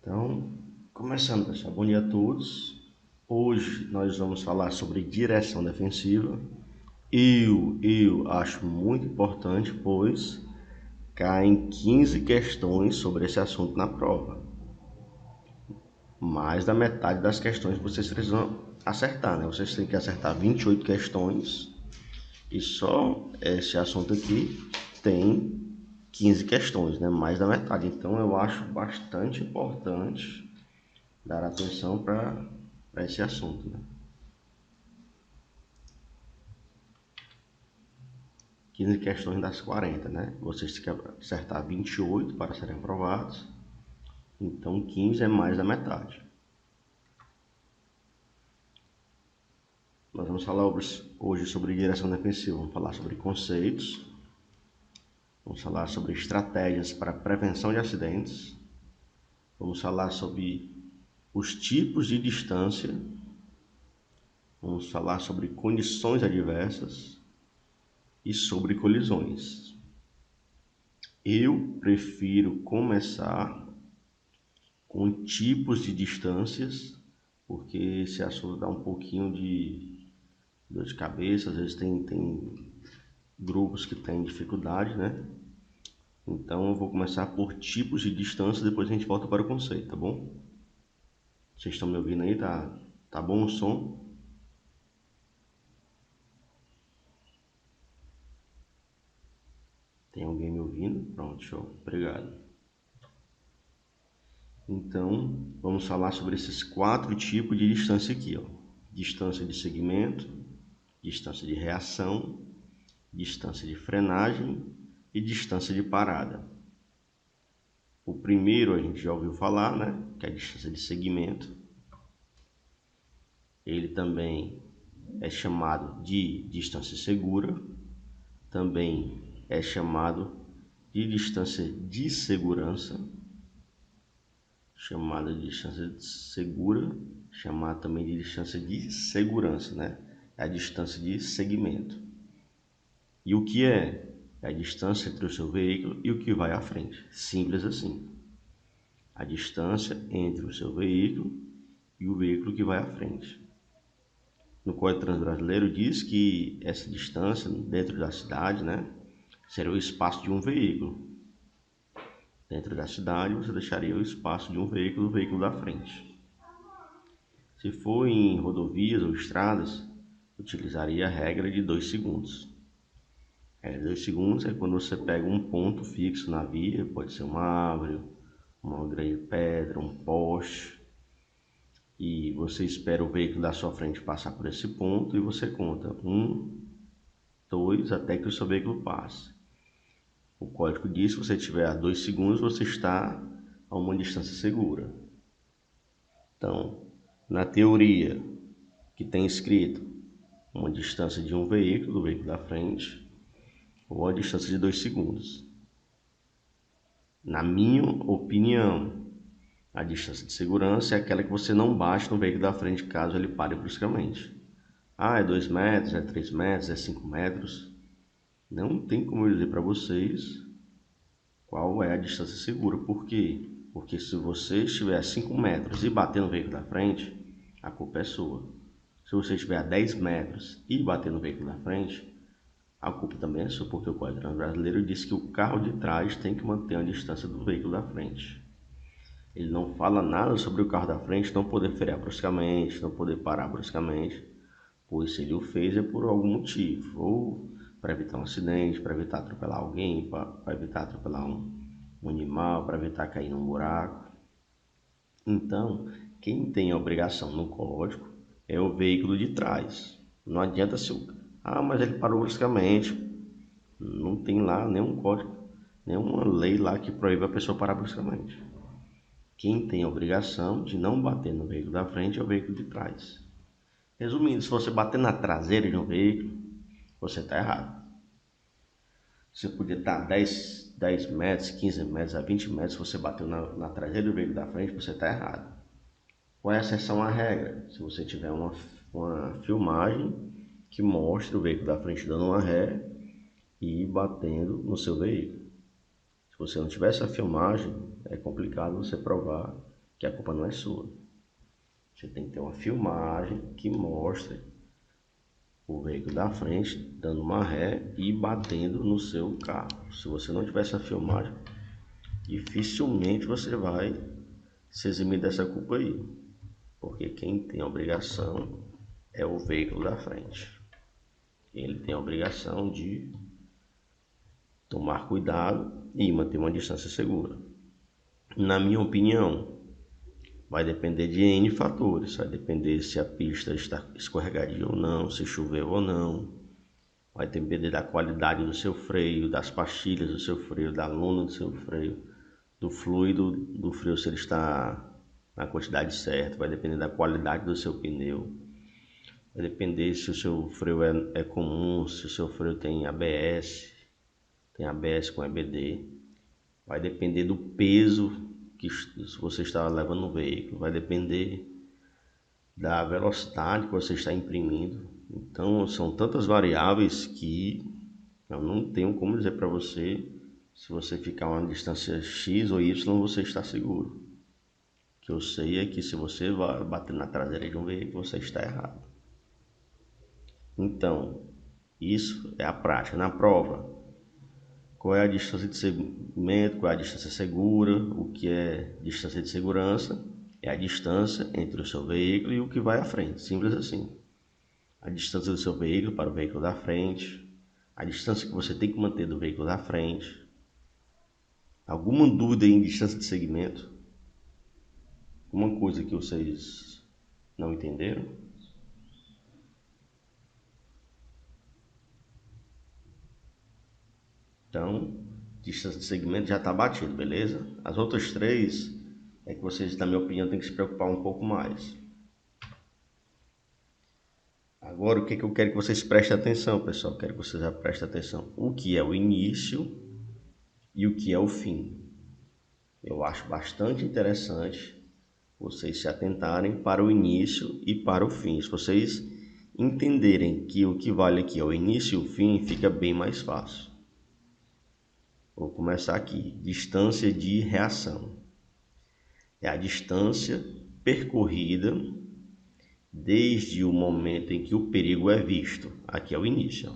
Então, começando, pessoal. Bom dia a todos. Hoje nós vamos falar sobre direção defensiva. Eu acho muito importante, pois caem 15 questões sobre esse assunto na prova. Mais da metade das questões vocês precisam acertar, né? Vocês têm que acertar 28 questões e só esse assunto aqui tem 15 questões, né? Mais da metade. Então eu acho bastante importante dar atenção para esse assunto, né? 15 questões das 40, né? Vocês têm que acertar 28 para serem aprovados. Então 15 é mais da metade. Nós vamos falar hoje sobre direção defensiva. Vamos falar sobre conceitos. Vamos falar sobre estratégias para prevenção de acidentes. Vamos falar sobre os tipos de distância. Vamos falar sobre condições adversas e sobre colisões. Eu prefiro começar com tipos de distâncias, porque esse assunto dá um pouquinho de dor de cabeça, às vezes tem grupos que têm dificuldade, né? Então eu vou começar por tipos de distância, depois a gente volta para o conceito, tá bom? Vocês estão me ouvindo aí? Tá bom o som? Tem alguém me ouvindo? Pronto, show. Obrigado. Então, vamos falar sobre esses 4 tipos de distância aqui, ó. Distância de segmento, distância de reação, distância de frenagem e distância de parada. O primeiro a gente já ouviu falar, né? Que é a distância de segmento. Ele também é chamado de distância segura, também é chamado de distância de segurança, chamada de distância segura, chamada também de distância de segurança, né? É a distância de segmento. E o que é? É a distância entre o seu veículo e o que vai à frente. Simples assim. A distância entre o seu veículo e o veículo que vai à frente. No Código de Trânsito Brasileiro diz que essa distância dentro da cidade, né, seria o espaço de um veículo. Dentro da cidade você deixaria o espaço de um veículo do veículo da frente. Se for em rodovias ou estradas, utilizaria a regra de 2 segundos. A regra de 2 segundos é quando você pega um ponto fixo na via, pode ser uma árvore, uma grande pedra, um poste, e você espera o veículo da sua frente passar por esse ponto e você conta 1, 2, até que o seu veículo passe. O código diz que se você tiver a 2 segundos, você está a uma distância segura. Então, na teoria que tem escrito uma distância de um veículo, do veículo da frente, ou a distância de 2 segundos. Na minha opinião, a distância de segurança é aquela que você não bate no veículo da frente caso ele pare bruscamente. Ah, é 2 metros, é 3 metros, é 5 metros. Não tem como eu dizer para vocês qual é a distância segura. Por quê? Porque se você estiver a 5 metros e bater no veículo da frente, a culpa é sua. Se você estiver a 10 metros e bater no veículo da frente, a culpa também é sua, porque o Código de Trânsito Brasileiro diz que o carro de trás tem que manter a distância do veículo da frente. Ele não fala nada sobre o carro da frente não poder frear bruscamente, não poder parar bruscamente, pois se ele o fez é por algum motivo, ou para evitar um acidente, para evitar atropelar alguém, para evitar atropelar um animal, para evitar cair num buraco. Então, quem tem a obrigação no código é o veículo de trás. Não adianta se mas ele parou bruscamente. Não tem lá nenhum código, nenhuma lei lá que proíba a pessoa parar bruscamente. Quem tem a obrigação de não bater no veículo da frente é o veículo de trás. Resumindo, se você bater na traseira de um veículo, você está errado. Você podia estar a 10 metros, 15 metros, a 20 metros, se você bateu na traseira do veículo da frente, você está errado. Qual é a exceção à regra? Se você tiver uma filmagem que mostre o veículo da frente dando uma ré e batendo no seu veículo. Se você não tiver essa filmagem, é complicado você provar que a culpa não é sua. Você tem que ter uma filmagem que mostre o veículo da frente dando uma ré e batendo no seu carro. Se você não tiver essa filmagem, dificilmente você vai se eximir dessa culpa aí, porque quem tem a obrigação é o veículo da frente. Ele tem a obrigação de tomar cuidado e manter uma distância segura. Na minha opinião, vai depender de N fatores. Vai depender se a pista está escorregadia ou não, se choveu ou não. Vai depender da qualidade do seu freio, das pastilhas do seu freio, da lona do seu freio, do fluido do freio, se ele está na quantidade certa. Vai depender da qualidade do seu pneu. Vai depender se o seu freio é comum, se o seu freio tem ABS com EBD. Vai depender do peso que você está levando no veículo. Vai depender da velocidade que você está imprimindo. Então, são tantas variáveis que eu não tenho como dizer para você se você ficar a uma distância X ou Y, você está seguro. O que eu sei é que se você vai bater na traseira de um veículo, você está errado. Então, isso é a prática. Na prova, qual é a distância de segmento, qual é a distância segura, o que é distância de segurança? É a distância entre o seu veículo e o que vai à frente, simples assim. A distância do seu veículo para o veículo da frente, a distância que você tem que manter do veículo da frente. Alguma dúvida em distância de segmento? Alguma coisa que vocês não entenderam? Então, distância de segmento já está batido, beleza? As outras três é que vocês, na minha opinião, têm que se preocupar um pouco mais. Agora, o que eu quero que vocês prestem atenção, pessoal? Quero que vocês já prestem atenção. O que é o início e o que é o fim. Eu acho bastante interessante vocês se atentarem para o início e para o fim. Se vocês entenderem que o que vale aqui é o início e o fim, fica bem mais fácil. Vou começar aqui. Distância de reação. É a distância percorrida desde o momento em que o perigo é visto. Aqui é o início.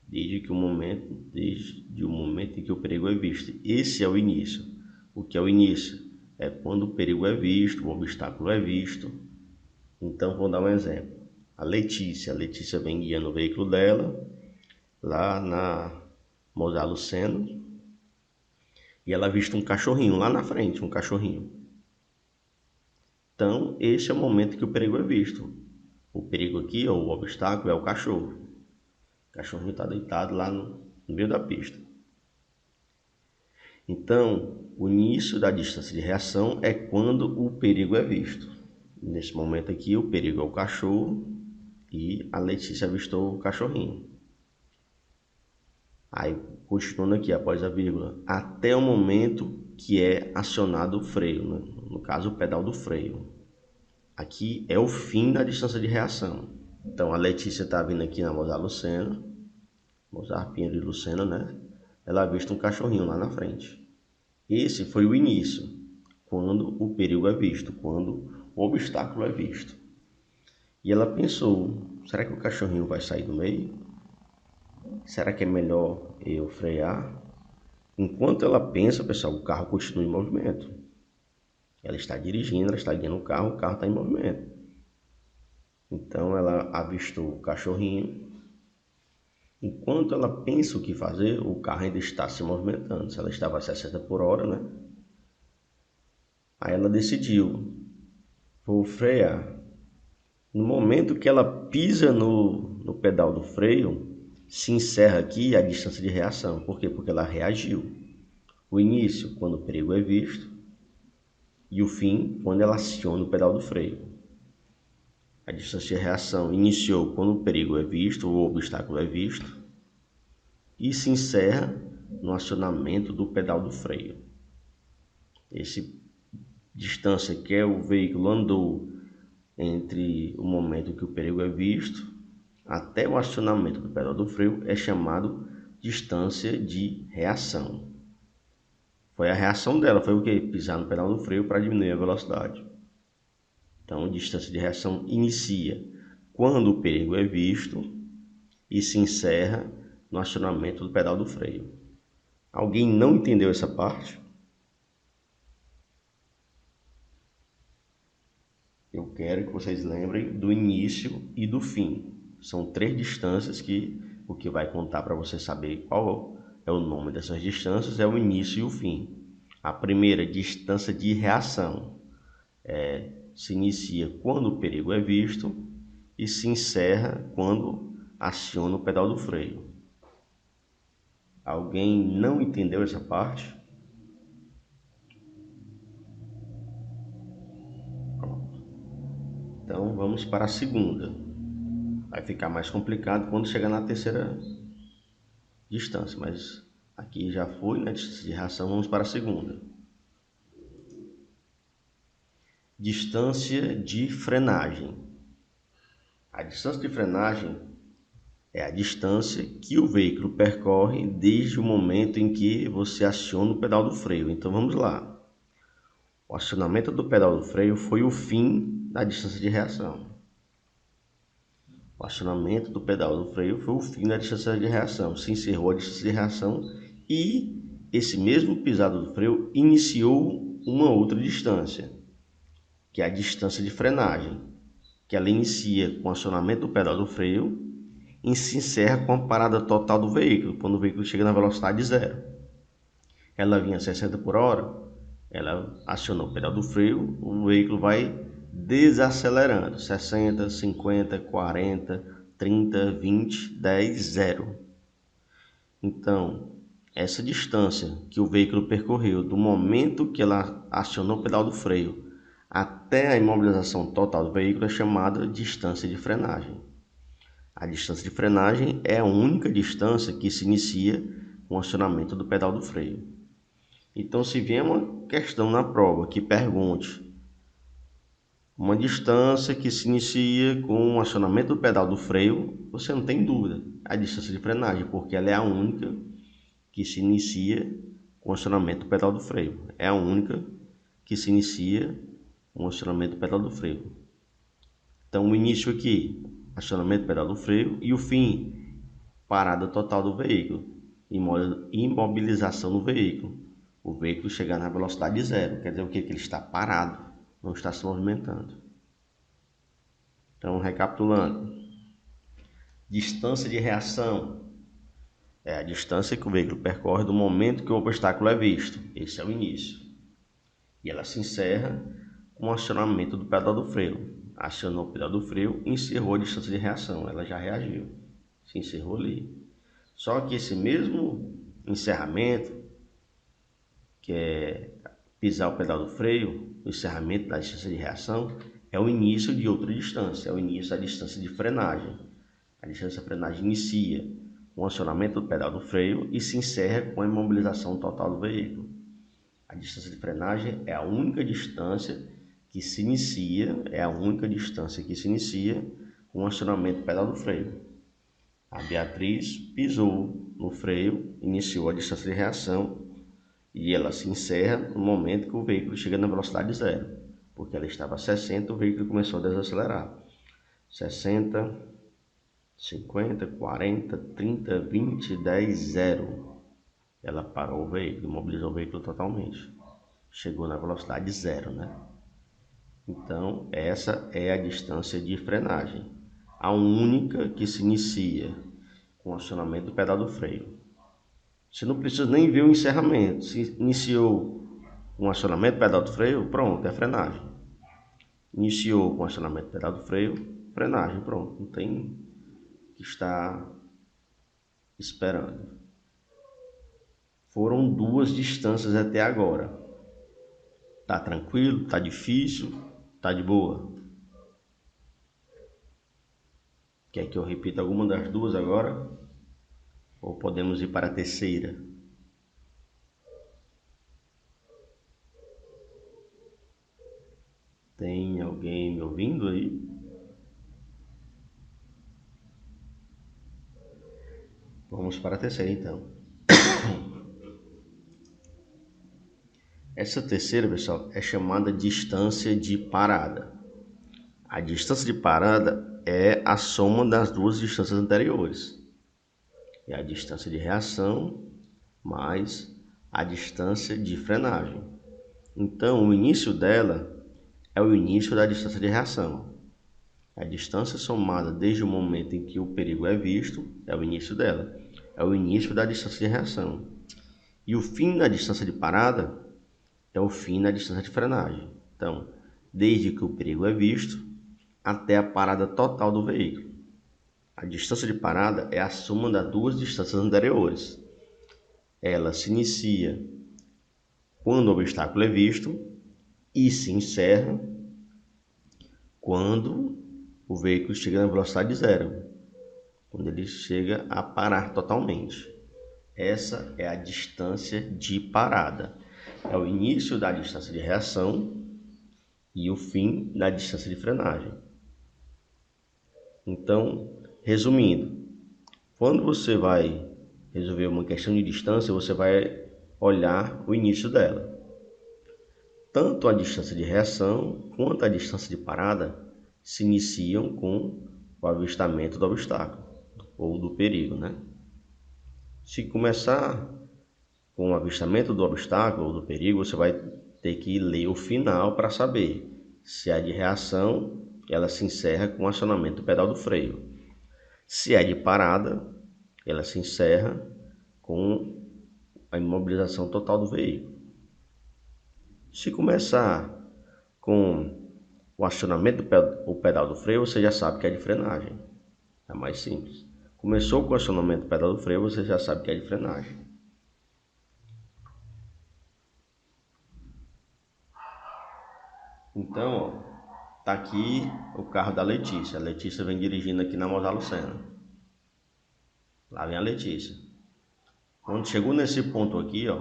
Desde o momento em que o perigo é visto. Esse é o início. O que é o início? É quando o perigo é visto, o obstáculo é visto. Então, vou dar um exemplo. A Letícia vem guiando o veículo dela lá na Mozar Lucena e ela avista um cachorrinho lá na frente, um cachorrinho. Então, esse é o momento que o perigo é visto. O perigo aqui, ou o obstáculo, é o cachorro. O cachorrinho está deitado lá no meio da pista. Então, o início da distância de reação é quando o perigo é visto. Nesse momento aqui, o perigo é o cachorro e a Letícia avistou o cachorrinho. Aí, continuando aqui após a vírgula, até o momento que é acionado o freio, né? No caso, o pedal do freio. Aqui é o fim da distância de reação. Então, a Letícia está vindo aqui na Mozar Lucena, Mozar Pinheiro de Lucena, né? Ela avista um cachorrinho lá na frente. Esse foi o início, quando o perigo é visto, quando o obstáculo é visto. E ela pensou, será que o cachorrinho vai sair do meio? Será que é melhor eu frear? Enquanto ela pensa, pessoal, o carro continua em movimento. Ela está dirigindo, ela está guiando o carro está em movimento. Então ela avistou o cachorrinho. Enquanto ela pensa o que fazer, o carro ainda está se movimentando. Se ela estava a 60 por hora, né? Aí ela decidiu, vou frear. No momento que ela pisa no pedal do freio, se encerra aqui a distância de reação. Por quê? Porque ela reagiu. O início, quando o perigo é visto, e o fim, quando ela aciona o pedal do freio. A distância de reação iniciou quando o perigo é visto, o obstáculo é visto, e se encerra no acionamento do pedal do freio. Essa distância que o veículo andou entre o momento que o perigo é visto até o acionamento do pedal do freio é chamado distância de reação. Foi a reação dela, foi o quê? Pisar no pedal do freio para diminuir a velocidade. Então, distância de reação inicia quando o perigo é visto e se encerra no acionamento do pedal do freio. Alguém não entendeu essa parte? Eu quero que vocês lembrem do início e do fim. São 3 distâncias que o que vai contar para você saber qual é o nome dessas distâncias é o início e o fim. A primeira, distância de reação, se inicia quando o perigo é visto e se encerra quando aciona o pedal do freio. Alguém não entendeu essa parte? Pronto. Então vamos para a segunda. Vai ficar mais complicado quando chegar na terceira distância, mas aqui já foi, né? Distância de reação, vamos para a segunda. Distância de frenagem. A distância de frenagem é a distância que o veículo percorre desde o momento em que você aciona o pedal do freio. Então vamos lá. O acionamento do pedal do freio foi o fim da distância de reação. O acionamento do pedal do freio foi o fim da distância de reação. Se encerrou a distância de reação e esse mesmo pisado do freio iniciou uma outra distância, que é a distância de frenagem, que ela inicia com o acionamento do pedal do freio e se encerra com a parada total do veículo, quando o veículo chega na velocidade zero. Ela vinha a 60 por hora, ela acionou o pedal do freio, o veículo vai desacelerando, 60, 50, 40, 30, 20, 10, 0. Então, essa distância que o veículo percorreu do momento que ela acionou o pedal do freio até a imobilização total do veículo é chamada distância de frenagem. A distância de frenagem é a única distância que se inicia com o acionamento do pedal do freio. Então, se vier uma questão na prova que pergunte uma distância que se inicia com o acionamento do pedal do freio, você não tem dúvida, a distância de frenagem, porque ela é a única que se inicia com o acionamento do pedal do freio. É a única que se inicia com o acionamento do pedal do freio. Então, o início aqui, acionamento do pedal do freio, e o fim, parada total do veículo, imobilização do veículo. O veículo chegar na velocidade zero, quer dizer o que? Que ele está parado, não está se movimentando. Então, recapitulando, distância de reação é a distância que o veículo percorre do momento que o obstáculo é visto. Esse é o início. E ela se encerra com o acionamento do pedal do freio. Acionou o pedal do freio, encerrou a distância de reação. Ela já reagiu, se encerrou ali. Só que esse mesmo encerramento, que é pisar o pedal do freio, o encerramento da distância de reação, é o início de outra distância, é o início da distância de frenagem. A distância de frenagem inicia com o acionamento do pedal do freio e se encerra com a imobilização total do veículo. A distância de frenagem é a única distância que se inicia, com o acionamento do pedal do freio. A Beatriz pisou no freio, iniciou a distância de reação e ela se encerra no momento que o veículo chega na velocidade zero, porque ela estava a 60, o veículo começou a desacelerar. 60, 50, 40, 30, 20, 10, 0. Ela parou o veículo, imobilizou o veículo totalmente. Chegou na velocidade zero, né? Então, essa é a distância de frenagem. A única que se inicia com o acionamento do pedal do freio. Você não precisa nem ver o encerramento. Se iniciou com o acionamento do pedal do freio, pronto, é frenagem. Iniciou com o acionamento do pedal do freio, frenagem, pronto. Não tem que estar esperando. Foram 2 distâncias até agora. Tá tranquilo? Tá difícil? Tá de boa? Quer que eu repita alguma das 2 agora? Ou podemos ir para a terceira? Tem alguém me ouvindo aí? Vamos para a terceira então. Essa terceira, pessoal, é chamada distância de parada. A distância de parada é a soma das duas distâncias anteriores. É a distância de reação mais a distância de frenagem. Então, o início dela é o início da distância de reação. A distância somada desde o momento em que o perigo é visto é o início dela. É o início da distância de reação. E o fim da distância de parada é o fim da distância de frenagem. Então, desde que o perigo é visto até a parada total do veículo. A distância de parada é a soma das duas distâncias anteriores. Ela se inicia quando o obstáculo é visto e se encerra quando o veículo chega na velocidade zero, quando ele chega a parar totalmente. Essa é a distância de parada. É o início da distância de reação e o fim da distância de frenagem. Então, resumindo, quando você vai resolver uma questão de distância, você vai olhar o início dela. Tanto a distância de reação quanto a distância de parada se iniciam com o avistamento do obstáculo ou do perigo, né? Se começar com o avistamento do obstáculo ou do perigo, você vai ter que ler o final para saber se a de reação ela se encerra com o acionamento do pedal do freio. Se é de parada, ela se encerra com a imobilização total do veículo. Se começar com o acionamento do pedal do freio, você já sabe que é de frenagem. É mais simples. Começou com o acionamento do pedal do freio, você já sabe que é de frenagem. Então, ó, tá aqui o carro da Letícia. A Letícia vem dirigindo aqui na Mozar Lucena. Lá vem a Letícia. Quando chegou nesse ponto aqui, ó,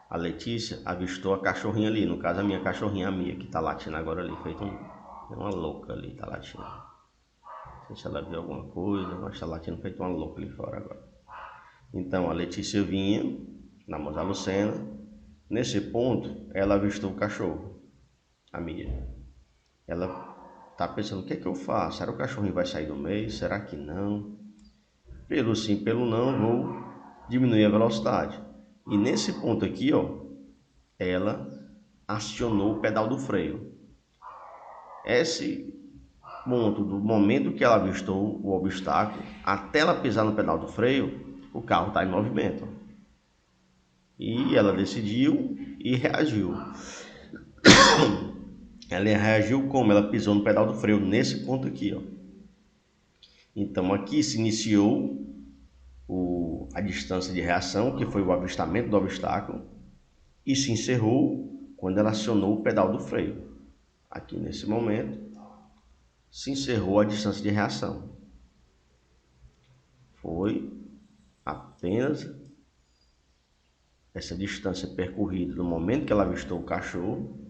a Letícia avistou a cachorrinha ali. No caso, a minha cachorrinha, a Mia, que tá latindo agora ali. Feito uma louca ali, tá latindo. Não sei se ela viu alguma coisa, mas tá latindo feito uma louca ali fora agora. Então, a Letícia vinha na Mozar Lucena. Nesse ponto, ela avistou o cachorro, a Mia. Ela tá pensando, o que é que eu faço? Será que o cachorrinho vai sair do meio? Será que não? Pelo sim, pelo não, vou diminuir a velocidade. E nesse ponto aqui, ó, ela acionou o pedal do freio. Esse ponto, do momento que ela avistou o obstáculo, até ela pisar no pedal do freio, o carro está em movimento. E ela decidiu e reagiu. Ela reagiu como? Ela pisou no pedal do freio, nesse ponto aqui, ó. Então aqui se iniciou a distância de reação, que foi o avistamento do obstáculo, e se encerrou quando ela acionou o pedal do freio. Aqui nesse momento se encerrou a distância de reação. Foi apenas essa distância percorrida no momento que ela avistou o cachorro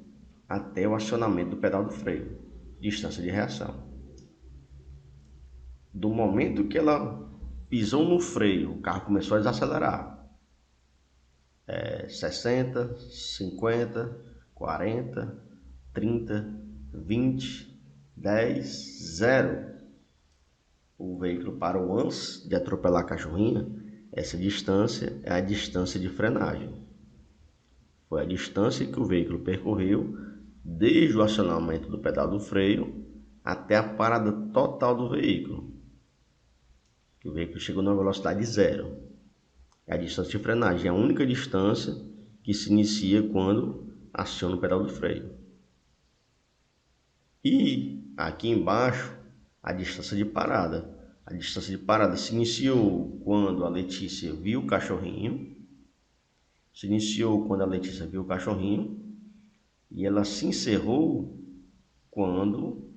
até o acionamento do pedal do freio, distância de reação. Do momento que ela pisou no freio, o carro começou a desacelerar. 60, 50, 40, 30, 20, 10, 0. O veículo parou antes de atropelar a cachorrinha. Essa distância é a distância de frenagem. Foi a distância que o veículo percorreu desde o acionamento do pedal do freio até a parada total do veículo. O veículo chegou na velocidade zero. É a distância de frenagem, é a única distância que se inicia quando aciona o pedal do freio. E aqui embaixo, a distância de parada. A distância de parada se iniciou quando a Letícia viu o cachorrinho. Se iniciou quando a Letícia viu o cachorrinho. E ela se encerrou quando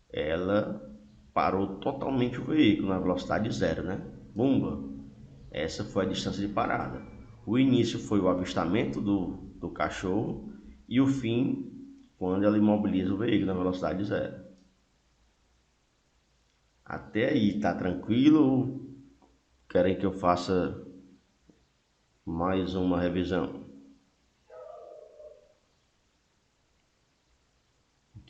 ela parou totalmente o veículo na velocidade zero, né? Bumba! Essa foi a distância de parada. O início foi o avistamento do cachorro e o fim quando ela imobiliza o veículo na velocidade zero. Até aí, tá tranquilo? Querem que eu faça mais uma revisão?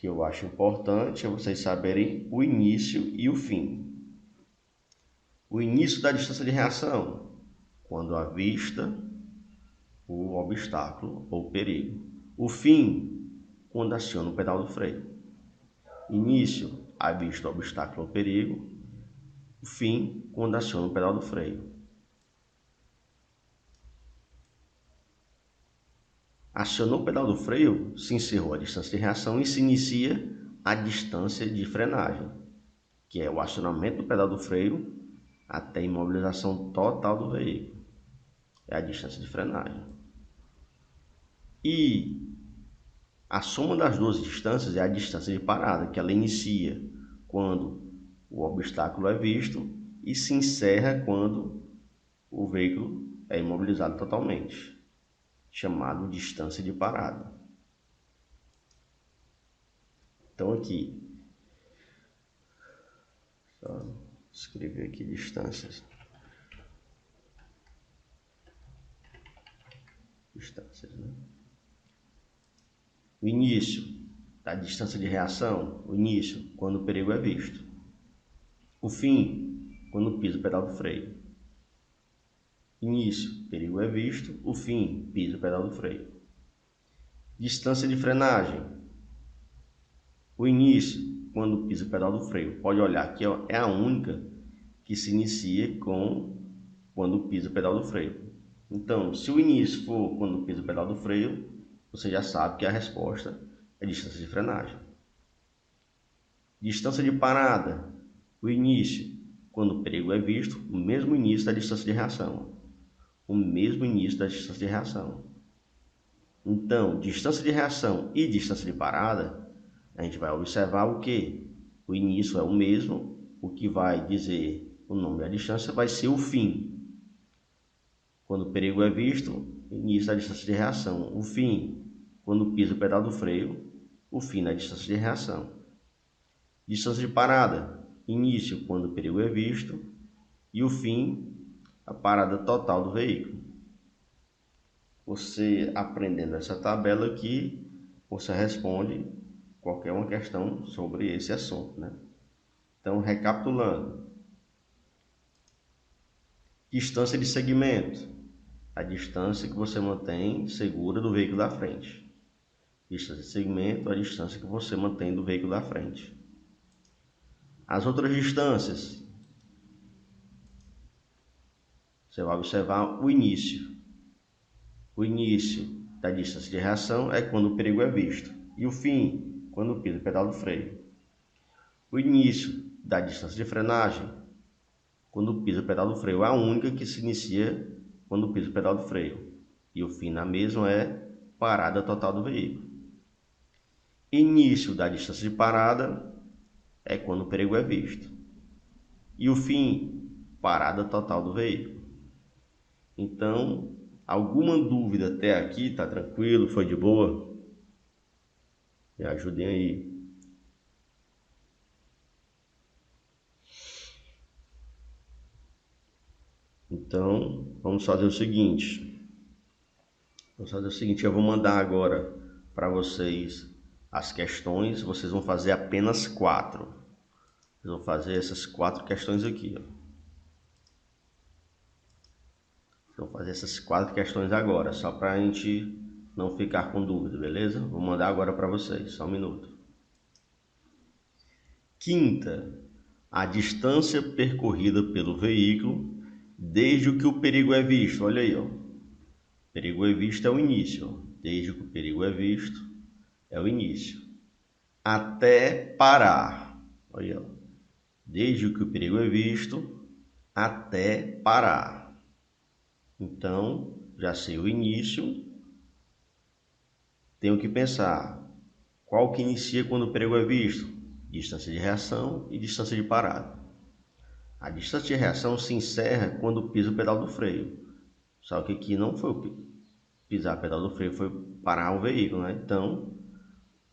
que eu acho importante é vocês saberem o início e o fim. O início da distância de reação, quando avista o obstáculo ou perigo. O fim, quando aciona o pedal do freio. Início, avista o obstáculo ou perigo. O fim, quando aciona o pedal do freio. Acionou o pedal do freio, se encerrou a distância de reação e se inicia a distância de frenagem, que é o acionamento do pedal do freio até a imobilização total do veículo. É a distância de frenagem. E a soma das duas distâncias é a distância de parada, que ela inicia quando o obstáculo é visto e se encerra quando o veículo é imobilizado totalmente, chamado distância de parada. Então aqui, só escrever aqui distâncias, né? O início da distância de reação, o início, quando o perigo é visto. O fim, quando pisa o pedal do freio. Início, perigo é visto. O fim, pisa o pedal do freio. Distância de frenagem. O início, quando pisa o pedal do freio. Pode olhar que é a única que se inicia quando pisa o pedal do freio. Então, se o início for quando pisa o pedal do freio, você já sabe que a resposta é distância de frenagem. Distância de parada. O início, quando o perigo é visto, o mesmo início da distância de reação. O mesmo início da distância de reação. Então, distância de reação e distância de parada, a gente vai observar o que? O início é o mesmo, o que vai dizer o nome da distância vai ser o fim. Quando o perigo é visto, início da distância de reação. O fim, quando pisa o pedal do freio, o fim da distância de reação. Distância de parada, início quando o perigo é visto e o fim, a parada total do veículo. Você aprendendo essa tabela aqui, você responde qualquer uma questão sobre esse assunto, né? Então, recapitulando. Distância de segmento, a distância que você mantém segura do veículo da frente. Distância de segmento, a distância que você mantém do veículo da frente. As outras distâncias, você vai observar o início. O início da distância de reação é quando o perigo é visto. E o fim, quando pisa o pedal do freio. O início da distância de frenagem, quando pisa o pedal do freio, é a única que se inicia quando pisa o pedal do freio. E o fim na mesma é parada total do veículo. Início da distância de parada é quando o perigo é visto. E o fim, parada total do veículo. Então, alguma dúvida até aqui? Tá tranquilo? Foi de boa? Me ajudem aí. Então, vamos fazer o seguinte. Eu vou mandar agora para vocês as questões. Vocês vão fazer apenas 4. Vocês vão fazer essas 4 questões aqui, ó. Vou fazer essas 4 questões agora, só para a gente não ficar com dúvida, beleza? Vou mandar agora para vocês, só um minuto. Quinta, a distância percorrida pelo veículo desde que o perigo é visto. Olha aí, ó. Perigo é visto é o início, ó. Desde que o perigo é visto é o início. Até parar. Olha, ó. Desde que o perigo é visto até parar. Então, já sei o início, tenho que pensar qual que inicia quando o perigo é visto? Distância de reação e distância de parada. A distância de reação se encerra quando pisa o pedal do freio. Só que aqui não foi pisar o pedal do freio, foi parar o veículo, né? Então,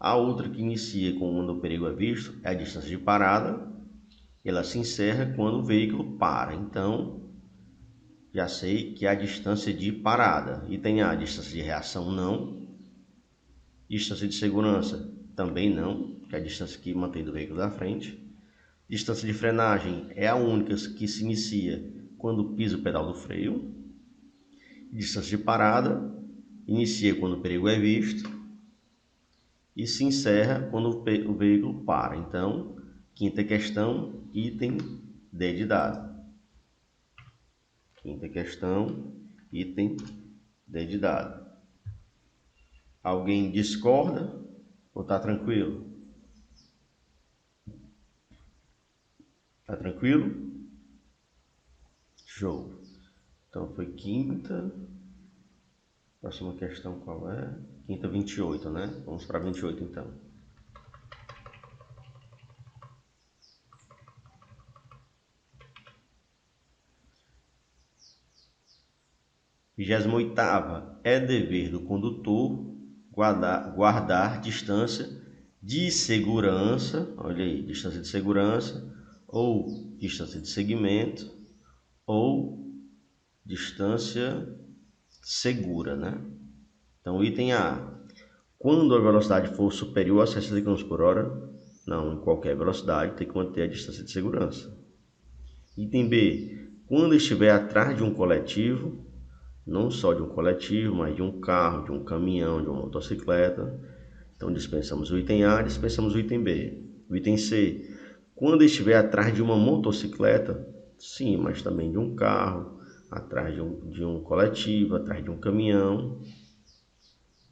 a outra que inicia quando o perigo é visto é a distância de parada. Ela se encerra quando o veículo para. Então, já sei que é a distância de parada. E tem a distância de reação, não. Distância de segurança, também não. que é a distância que mantém do veículo da frente. Distância de frenagem é a única que se inicia quando pisa o pedal do freio. Distância de parada inicia quando o perigo é visto e se encerra quando o veículo para. Então, quinta questão, item D de dado. Quinta questão, item D de dado. Alguém discorda ou está tranquilo? Tá tranquilo? Show. Então foi quinta. Próxima questão qual é? Quinta 28, né? Vamos para 28 então. Vigésima oitava. É dever do condutor guardar distância de segurança, olha aí, distância de segurança, ou distância de segmento, ou distância segura, né? Então, item A. Quando a velocidade for superior a 60 km por hora, não, em qualquer velocidade, tem que manter a distância de segurança. Item B. Quando estiver atrás de um coletivo, não só de um coletivo, mas de um carro, de um caminhão, de uma motocicleta. Então, dispensamos o item A, dispensamos o item B. O item C. Quando estiver atrás de uma motocicleta, sim, mas também de um carro, atrás de um coletivo, atrás de um caminhão.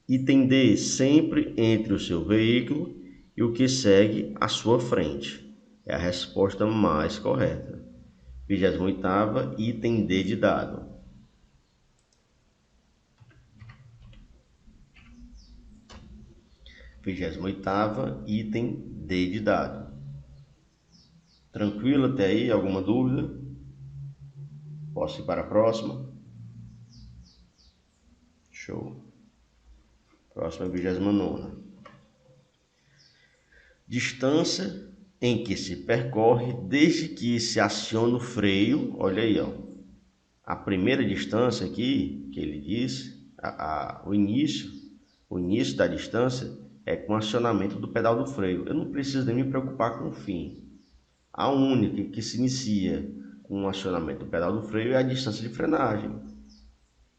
Item D, sempre entre o seu veículo e o que segue à sua frente. É a resposta mais correta. 28ª, item D de dado. Vigésima oitava, item D de dado. Tranquilo até aí? Alguma dúvida? Posso ir para a próxima? Show. Próxima é 29ª. Distância em que se percorre desde que se aciona o freio. Olha aí, ó. A primeira distância aqui, que ele diz, o início da distância é com o acionamento do pedal do freio. Eu não preciso nem me preocupar com o fim. A única que se inicia com o acionamento do pedal do freio é a distância de frenagem.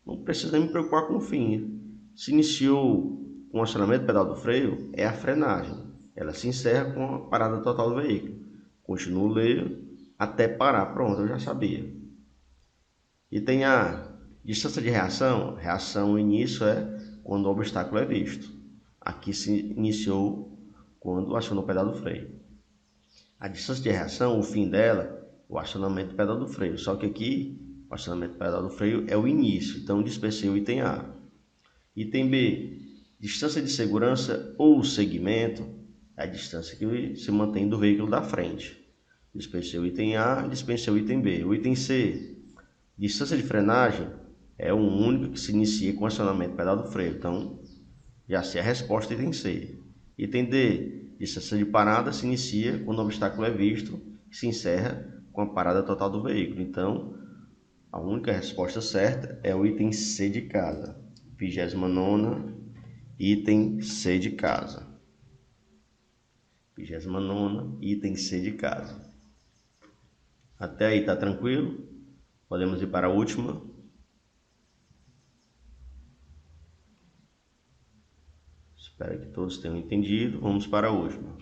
Não preciso nem me preocupar com o fim. Se iniciou com o acionamento do pedal do freio, é a frenagem. Ela se encerra com a parada total do veículo. Continuo ler até parar. Pronto, eu já sabia. E tem a distância de reação. Reação, o início é quando o obstáculo é visto. Aqui se iniciou quando acionou o pedal do freio. A distância de reação, o fim dela, o acionamento do pedal do freio. Só que aqui, o acionamento do pedal do freio é o início. Então, dispensei o item A. Item B, distância de segurança ou segmento, é a distância que se mantém do veículo da frente. Dispensei o item A, dispensei o item B. O item C, distância de frenagem, é o único que se inicia com o acionamento do pedal do freio. Então, já sei a resposta, item C. Item D, distância de parada se inicia quando o obstáculo é visto e se encerra com a parada total do veículo. Então, a única resposta certa é o item C de casa. 29ª, item C de casa. 29ª, item C de casa. Até aí, tá tranquilo? Podemos ir para a última. Espero que todos tenham entendido. Vamos para a última.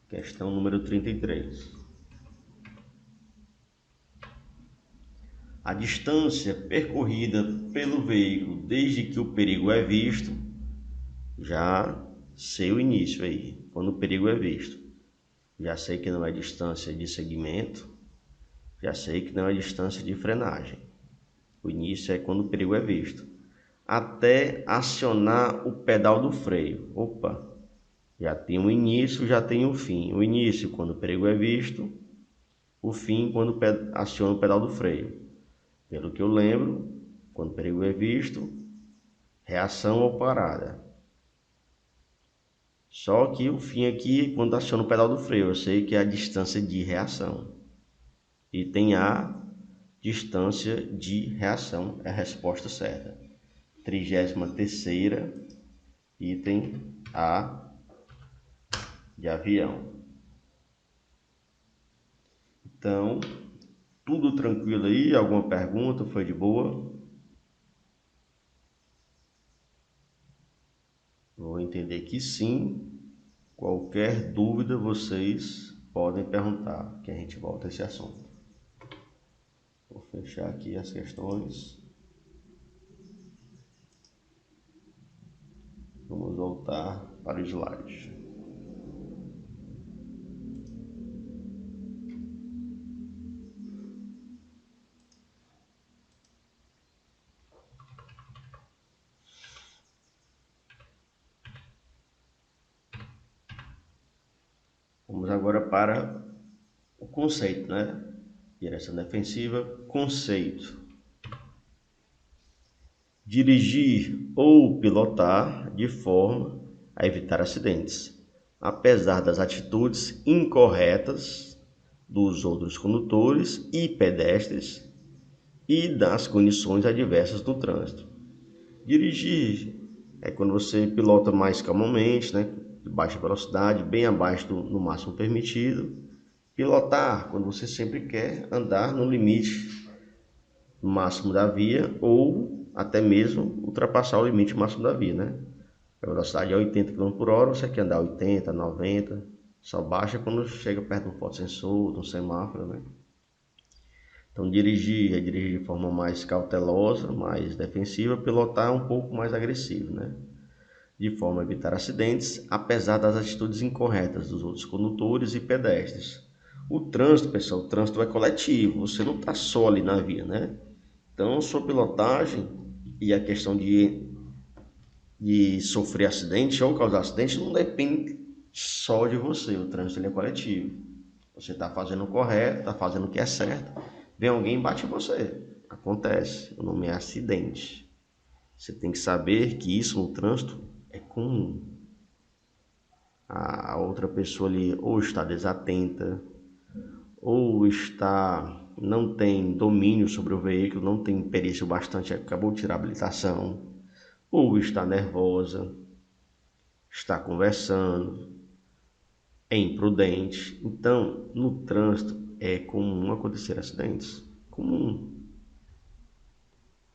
Questão número 33. A distância percorrida pelo veículo desde que o perigo é visto, já sei o início aí, quando o perigo é visto. Já sei que não é distância de segmento, já sei que não é distância de frenagem. O início é quando o perigo é visto. Até acionar o pedal do freio. Opa, já tem o início, já tem o fim. O início quando o perigo é visto, o fim quando aciona o pedal do freio. Pelo que eu lembro, quando o perigo é visto, reação ou parada. Só que o fim aqui, quando aciona o pedal do freio, eu sei que é a distância de reação. E tem a distância de reação, é a resposta certa. 33ª, item A de avião. Então, tudo tranquilo aí? Alguma pergunta? Foi de boa? Vou entender que sim. Qualquer dúvida vocês podem perguntar, que a gente volta a esse assunto. Vou fechar aqui as questões. Vamos voltar para o slide. Vamos agora para o conceito, né? Direção defensiva, conceito. Dirigir ou pilotar de forma a evitar acidentes, apesar das atitudes incorretas dos outros condutores e pedestres e das condições adversas do trânsito. Dirigir é quando você pilota mais calmamente, né, de baixa velocidade, bem abaixo do máximo permitido. Pilotar, quando você sempre quer andar no limite máximo da via ou até mesmo ultrapassar o limite máximo da via, né? A velocidade é 80 km por hora, você quer andar 80, 90, só baixa quando chega perto de um fotossensor, de um semáforo, né? Então dirigir é dirigir de forma mais cautelosa, mais defensiva, pilotar é um pouco mais agressivo, né? De forma a evitar acidentes, apesar das atitudes incorretas dos outros condutores e pedestres. O trânsito, pessoal, o trânsito é coletivo, você não está só ali na via, né? Então, sua pilotagem e a questão de sofrer acidente ou causar acidente não depende só de você, o trânsito ele é coletivo. Você está fazendo o correto, está fazendo o que é certo, vem alguém e bate em você. Acontece, o nome é acidente. Você tem que saber que isso no trânsito é comum. A outra pessoa ali ou está desatenta, ou não tem domínio sobre o veículo, não tem perícia o bastante, acabou de tirar a habilitação, ou está nervosa, está conversando, é imprudente. Então, no trânsito é comum acontecer acidentes. Comum.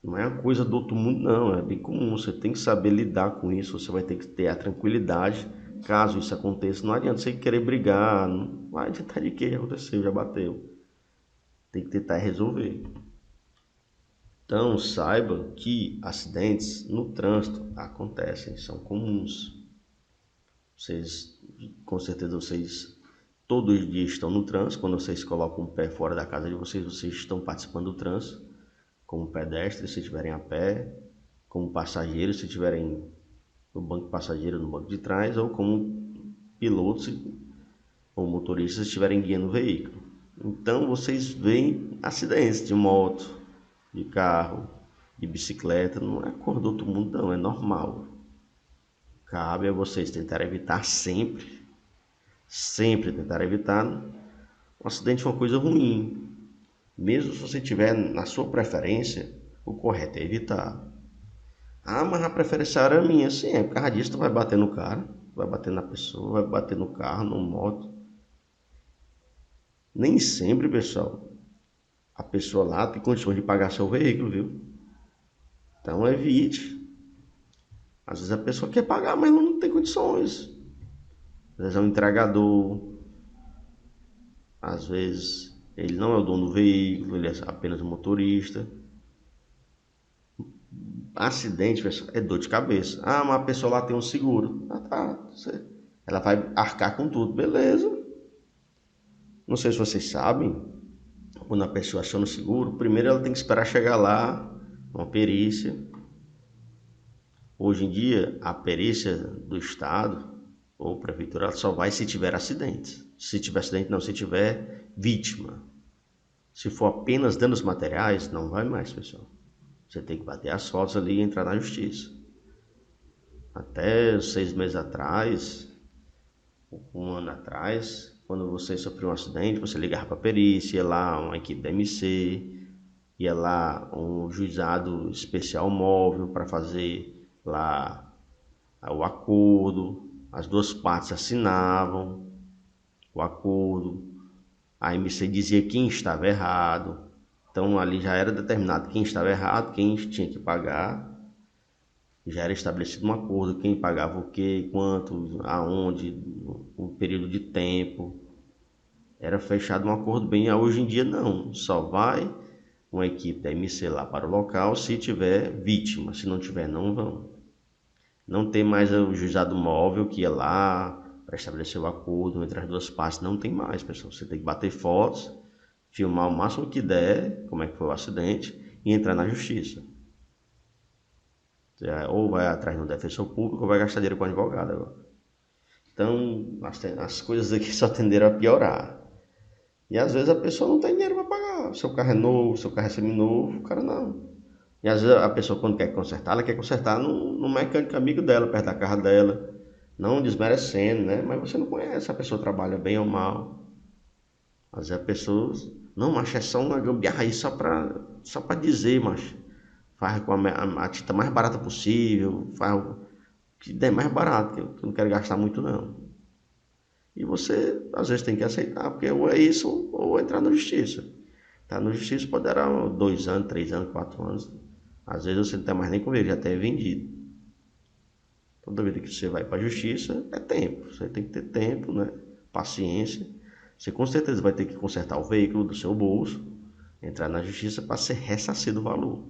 Não é uma coisa do outro mundo, não. É bem comum. Você tem que saber lidar com isso. Você vai ter que ter a tranquilidade. Caso isso aconteça, não adianta você querer brigar. Não vai adiantar de que aconteceu, já bateu. Tem que tentar resolver. Então, saiba que acidentes no trânsito acontecem, são comuns. Vocês, com certeza, vocês todos os dias estão no trânsito. Quando vocês colocam o pé fora da casa de vocês, vocês estão participando do trânsito, como pedestres, se estiverem a pé, como passageiros, se estiverem no banco de passageiro, no banco de trás, ou como pilotos ou motoristas, se estiverem guiando o veículo. Então, vocês veem acidentes de moto, de carro, de bicicleta. Não é cor do outro mundo, não, é normal. Cabe a vocês tentar evitar sempre tentar evitar. Um acidente é uma coisa ruim. Mesmo se você tiver na sua preferência, o correto é evitar. Ah, mas a preferência era minha. Sim, é por causa disso tu vai bater no cara, vai bater na pessoa, vai bater no carro, no moto. Nem sempre, pessoal, a pessoa lá tem condições de pagar seu veículo, viu? Então evite. Às vezes a pessoa quer pagar, mas não tem condições. Às vezes é um entregador, às vezes ele não é o dono do veículo, ele é apenas um motorista. Acidente, pessoal, é dor de cabeça. Ah, mas a pessoa lá tem um seguro. Ah, tá. Ela vai arcar com tudo, beleza. Não sei se vocês sabem, quando a pessoa aciona o seguro, primeiro ela tem que esperar chegar lá, uma perícia. Hoje em dia, a perícia do Estado ou prefeitura só vai se tiver acidentes. Se tiver acidente, não. Se tiver vítima. Se for apenas danos materiais, não vai mais, pessoal. Você tem que bater as fotos ali e entrar na justiça. Até 6 meses atrás, um ano atrás, quando você sofreu um acidente, você ligava para a perícia, ia lá uma equipe da MC, ia lá um juizado especial móvel para fazer lá o acordo. as duas partes assinavam o acordo, a MC dizia quem estava errado, então ali já era determinado quem estava errado, quem tinha que pagar, já era estabelecido um acordo, quem pagava o quê, quanto, aonde, o período de tempo, era fechado um acordo bem. Hoje em dia não, só vai uma equipe da MC lá para o local se tiver vítima, se não tiver não vão. Não tem mais o juizado móvel que ia lá para estabelecer o acordo entre as duas partes, não tem mais, pessoal. Você tem que bater fotos, filmar o máximo que der, como é que foi o acidente, e entrar na justiça. Você ou vai atrás do defensor público ou vai gastar dinheiro com advogado agora. Então, as coisas aqui só tenderam a piorar. E às vezes a pessoa não tem dinheiro para pagar. O seu carro é novo, o seu carro é seminovo, o cara não. E às vezes a pessoa, quando quer consertar, ela quer consertar no mecânico amigo dela, perto da casa dela. Não desmerecendo, né? Mas você não conhece, a pessoa trabalha bem ou mal. Às vezes a pessoa, não, mas é só uma gambiarra aí só pra dizer, mas faz com a tinta mais barata possível, faz o que der mais barato, que eu não quero gastar muito não. E você, às vezes, tem que aceitar, porque ou é isso ou entrar na justiça. Tá na justiça pode dar 2 anos, 3 anos, 4 anos. Às vezes você não tem mais nem com ele, já até é vendido. Toda vez que você vai para a justiça, é tempo. Você tem que ter tempo, né? Paciência. Você com certeza vai ter que consertar o veículo do seu bolso, entrar na justiça para ser ressarcido o valor.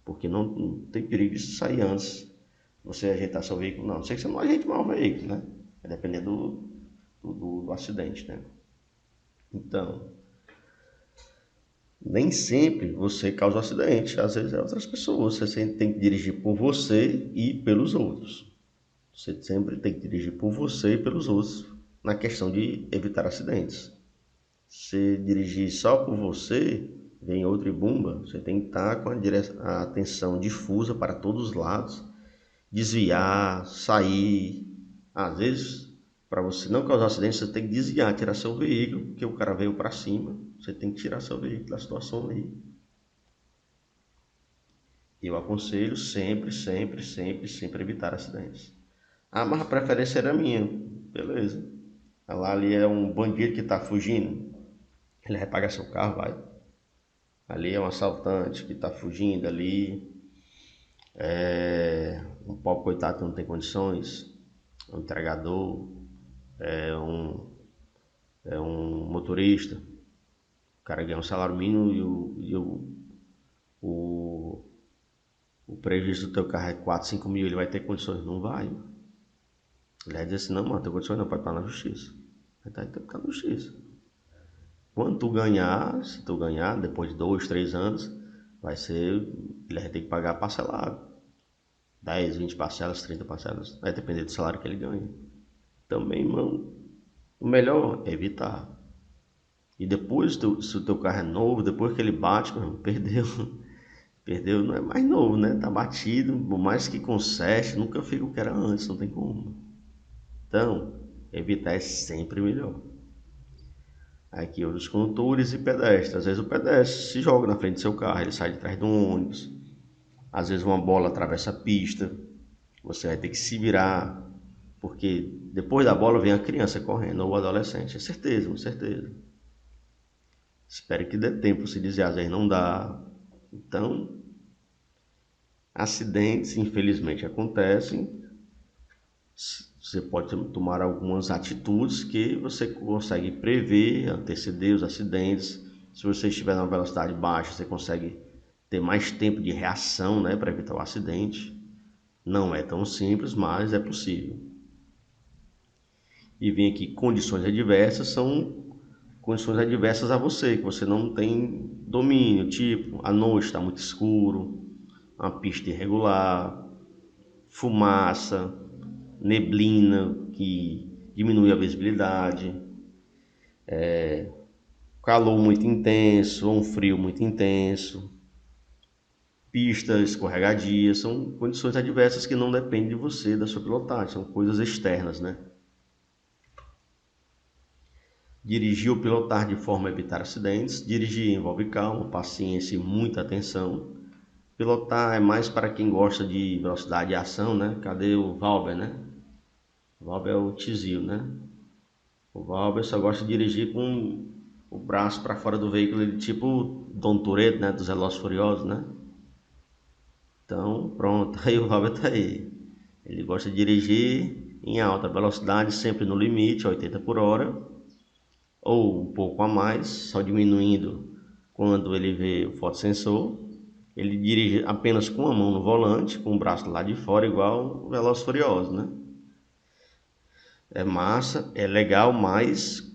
Porque não tem perigo de sair antes você ajeitar seu veículo, não. Não sei que você não ajeite mal o veículo, né? Vai depender do acidente, né? Então, nem sempre você causa um acidente, às vezes é outras pessoas. Você sempre tem que dirigir por você e pelos outros. Você sempre tem que dirigir por você e pelos outros na questão de evitar acidentes. Se dirigir só por você, vem outro e bumba, você tem que estar com a atenção difusa para todos os lados, desviar, sair. Às vezes, para você não causar acidente, você tem que desviar, tirar seu veículo, porque o cara veio para cima, você tem que tirar seu veículo da situação ali. Eu aconselho sempre evitar acidentes. Ah, mas a preferência era minha. Beleza. Lá ali é um bandido que está fugindo. Ele vai pagar seu carro, vai. Ali é um assaltante que está fugindo ali. É um pobre coitado que não tem condições. Um entregador. É um motorista. O cara ganha um salário mínimo o, o prejuízo do teu carro é 4, 5 mil. Ele vai ter condições? Não vai. Ele vai dizer assim, não, mano, não tem condições não, pode estar na justiça. Vai ter que ficar na justiça. Quando tu ganhar, se tu ganhar, depois de 2, 3 anos, ele vai ter que pagar parcelado. 10, 20 parcelas, 30 parcelas, vai depender do salário que ele ganha. Também, irmão, o melhor é evitar. E depois, se o teu carro é novo, depois que ele bate, meu irmão, perdeu. Perdeu, não é mais novo, né? Tá batido, por mais que conserte, nunca fica o que era antes, não tem como. Então, evitar é sempre melhor. Aqui os condutores e pedestres. Às vezes o pedestre se joga na frente do seu carro, ele sai de trás de um ônibus. Às vezes uma bola atravessa a pista. Você vai ter que se virar, porque depois da bola vem a criança correndo ou o adolescente. É certeza, com certeza. Espero que dê tempo se dizer, às vezes não dá. Então, acidentes infelizmente acontecem. Você pode tomar algumas atitudes que você consegue prever, anteceder os acidentes. Se você estiver numa velocidade baixa, você consegue ter mais tempo de reação, né, para evitar o acidente. Não é tão simples, mas é possível. E vem aqui, condições adversas são condições adversas a você, que você não tem domínio, tipo, a noite está muito escuro, uma pista irregular, fumaça, neblina que diminui a visibilidade, calor muito intenso ou um frio muito intenso, pista escorregadia, são condições adversas que não dependem de você, da sua pilotagem, são coisas externas, né? Dirigir ou pilotar de forma a evitar acidentes. Dirigir envolve calma, paciência e muita atenção. Pilotar é mais para quem gosta de velocidade e ação, né? Cadê o Valber, né? O Valber é o tizio, né? O Valber só gosta de dirigir com o braço para fora do veículo, ele tipo Dom Toretto, né? Dos Velozes e Furiosos, né? Então, pronto, aí o Valber tá aí. Ele gosta de dirigir em alta velocidade, sempre no limite, 80 por hora, ou um pouco a mais, só diminuindo quando ele vê o fotossensor. Ele dirige apenas com a mão no volante, com o braço lá de fora, igual o Velozes e Furiosos, né? É massa, é legal, mas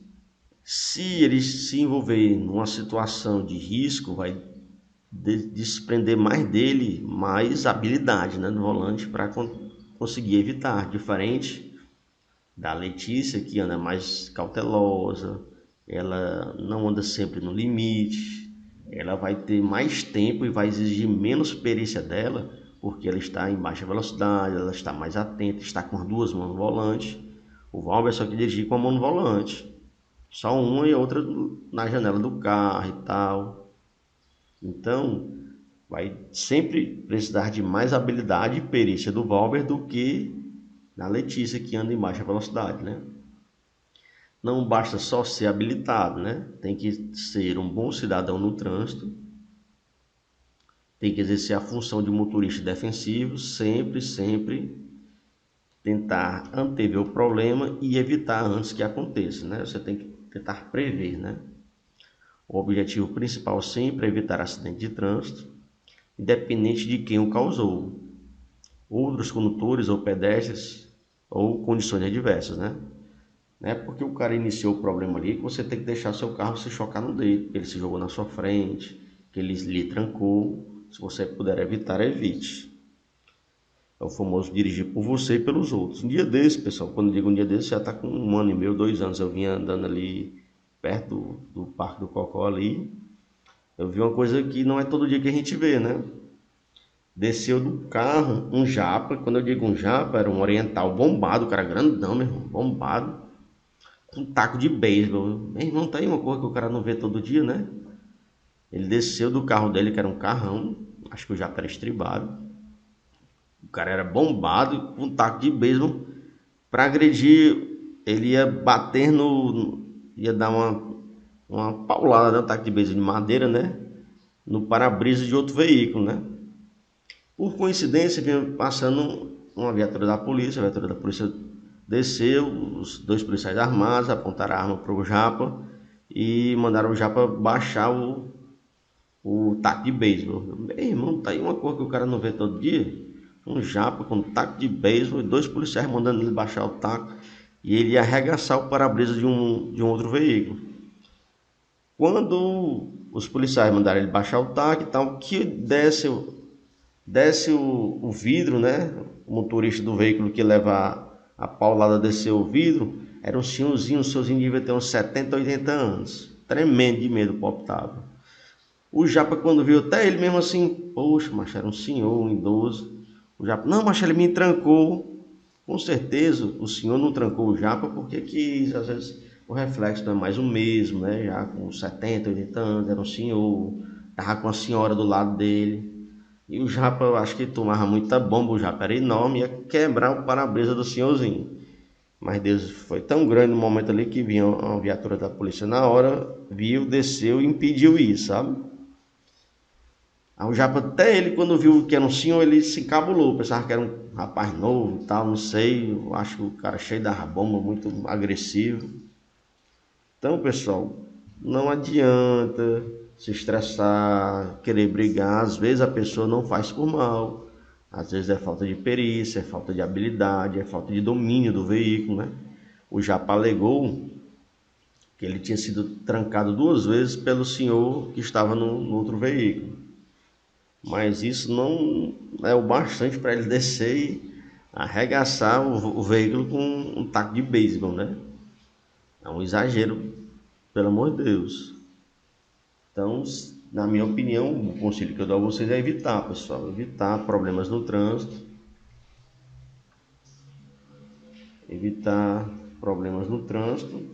se ele se envolver numa situação de risco, vai desprender mais dele, mais habilidade, né, no volante para conseguir evitar. Diferente da Letícia, que anda mais cautelosa, ela não anda sempre no limite, ela vai ter mais tempo e vai exigir menos perícia dela, porque ela está em baixa velocidade, ela está mais atenta, está com as duas mãos no volante. O Valber é só que dirigir com a mão no volante, só uma e outra na janela do carro e tal. Então, vai sempre precisar de mais habilidade e perícia do Valber do que na Letícia, que anda em baixa velocidade, né? Não basta só ser habilitado, né? Tem que ser um bom cidadão no trânsito, tem que exercer a função de motorista defensivo, sempre tentar antever o problema e evitar antes que aconteça, né? Você tem que tentar prever, né? O objetivo principal sempre é evitar acidente de trânsito, independente de quem o causou, outros condutores ou pedestres ou condições adversas, né? Não é porque o cara iniciou o problema ali que você tem que deixar seu carro se chocar no dele, que ele se jogou na sua frente, que ele lhe trancou. Se você puder evitar, evite. É o famoso dirigir por você e pelos outros. Um dia desse, pessoal, quando eu digo um dia desse, já está com 1 ano e meio, 2 anos. Eu vinha andando ali perto do Parque do Cocó ali. Eu vi uma coisa que não é todo dia que a gente vê, né? Desceu do carro um japa. Quando eu digo um japa, era um oriental bombado, o cara grandão, meu irmão, bombado, com um taco de beisebol. Meu irmão, tá aí uma coisa que o cara não vê todo dia, né? Ele desceu do carro dele, que era um carrão, acho que o japa era estribado. O cara era bombado, com um taco de beisebol para agredir. Ele ia bater no. Ia dar uma paulada, né? Um taco de beisebol de madeira, né? No para-brisa de outro veículo, né? Por coincidência, vinha passando uma viatura da polícia, a viatura da polícia desceu, os dois policiais armados apontaram a arma para o Japa e mandaram o Japa baixar o taco de beisebol. Meu irmão, tá aí uma coisa que o cara não vê todo dia. Um Japa com taco de beisebol e dois policiais mandando ele baixar o taco e ele ia arregaçar o para-brisa de um outro veículo. Quando os policiais mandaram ele baixar o taco e tal, que desce o vidro, né? O motorista do veículo que leva a paulada desceu o vidro. Era um senhorzinho, o senhorzinho devia ter uns 70, 80 anos. Tremendo de medo, o pop tava. O Japa, quando viu, até ele mesmo assim, poxa, macho, era um senhor, um idoso. O Japa, não, macho, ele me trancou. Com certeza, o senhor não trancou o Japa porque que, às vezes o reflexo não é mais o mesmo, né? Já com 70, 80 anos, era um senhor, tava com a senhora do lado dele. E o Japa, eu acho que tomava muita bomba, o Japa era enorme, ia quebrar o para-brisa do senhorzinho. Mas Deus foi tão grande no momento ali que vinha uma viatura da polícia na hora, viu, desceu e impediu isso, sabe? Aí o Japa, até ele, quando viu que era um senhor, ele se encabulou, pensava que era um rapaz novo e tal, não sei. Eu acho que o cara cheio da bomba, muito agressivo. Então, pessoal, não adianta se estressar, querer brigar. Às vezes a pessoa não faz por mal. Às vezes é falta de perícia, é falta de habilidade, é falta de domínio do veículo, né? O Japa alegou que ele tinha sido trancado 2 vezes pelo senhor que estava no outro veículo. Mas isso não é o bastante para ele descer e arregaçar o veículo com um taco de beisebol, né? É um exagero, pelo amor de Deus. Então, na minha opinião, o conselho que eu dou a vocês é evitar, pessoal, evitar problemas no trânsito, evitar problemas no trânsito.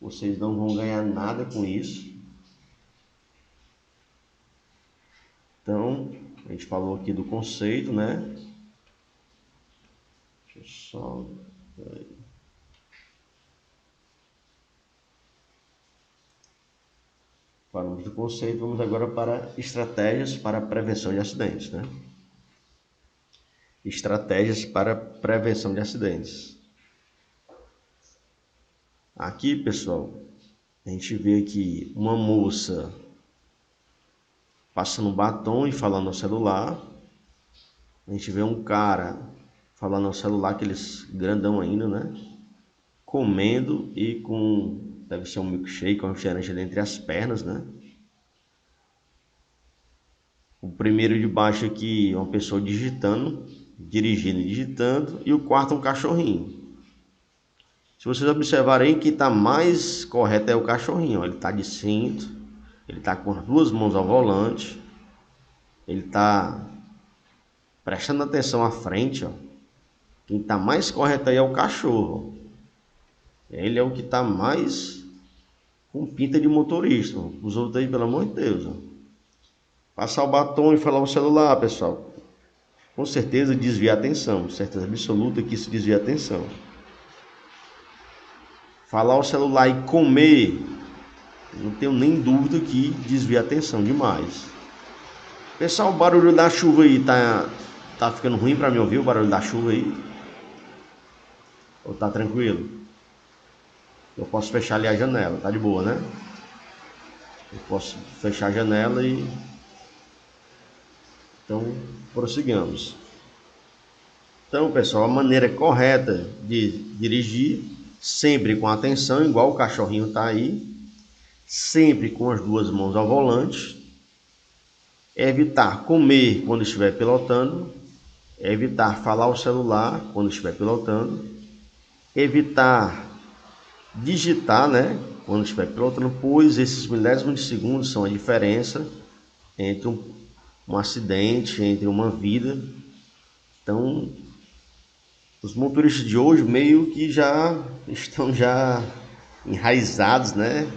Vocês não vão ganhar nada com isso. Então, a gente falou aqui do conceito, né? Deixa eu só Falamos do conceito, vamos agora para estratégias para prevenção de acidentes, né? Estratégias para prevenção de acidentes. Aqui, pessoal, a gente vê aqui uma moça passando batom e falando no celular. A gente vê um cara falando no celular, aqueles grandão ainda, né? Comendo e com, deve ser um milkshake, um refrigerante entre as pernas, né? O primeiro de baixo aqui, uma pessoa digitando, dirigindo e digitando, e o quarto um cachorrinho. Se vocês observarem, quem está mais correto é o cachorrinho. Ele está de cinto, ele está com as duas mãos ao volante, ele está prestando atenção à frente, ó. Quem está mais correto aí é o cachorro. Ele é o que está mais com pinta de motorista. Os outros aí, pelo amor de Deus, ó. Passar o batom e falar o celular, pessoal. Com certeza desvia a atenção. Certeza absoluta que isso desvia a atenção. Falar o celular e comer, não tenho nem dúvida que desvia a atenção demais. Pessoal, o barulho da chuva aí tá ficando ruim para mim ouvir o barulho da chuva aí? Ou tá tranquilo? Eu posso fechar ali a janela, tá de boa, né? Eu posso fechar a janela e... Então, prossigamos. Então, pessoal, a maneira correta de dirigir, sempre com atenção, igual o cachorrinho tá aí, sempre com as duas mãos ao volante, evitar comer quando estiver pilotando, evitar falar o celular quando estiver pilotando, evitar digitar, né, quando estiver pilotando, pois esses milésimos de segundos são a diferença entre um acidente, entre uma vida. Então, os motoristas de hoje meio que já estão enraizados, né?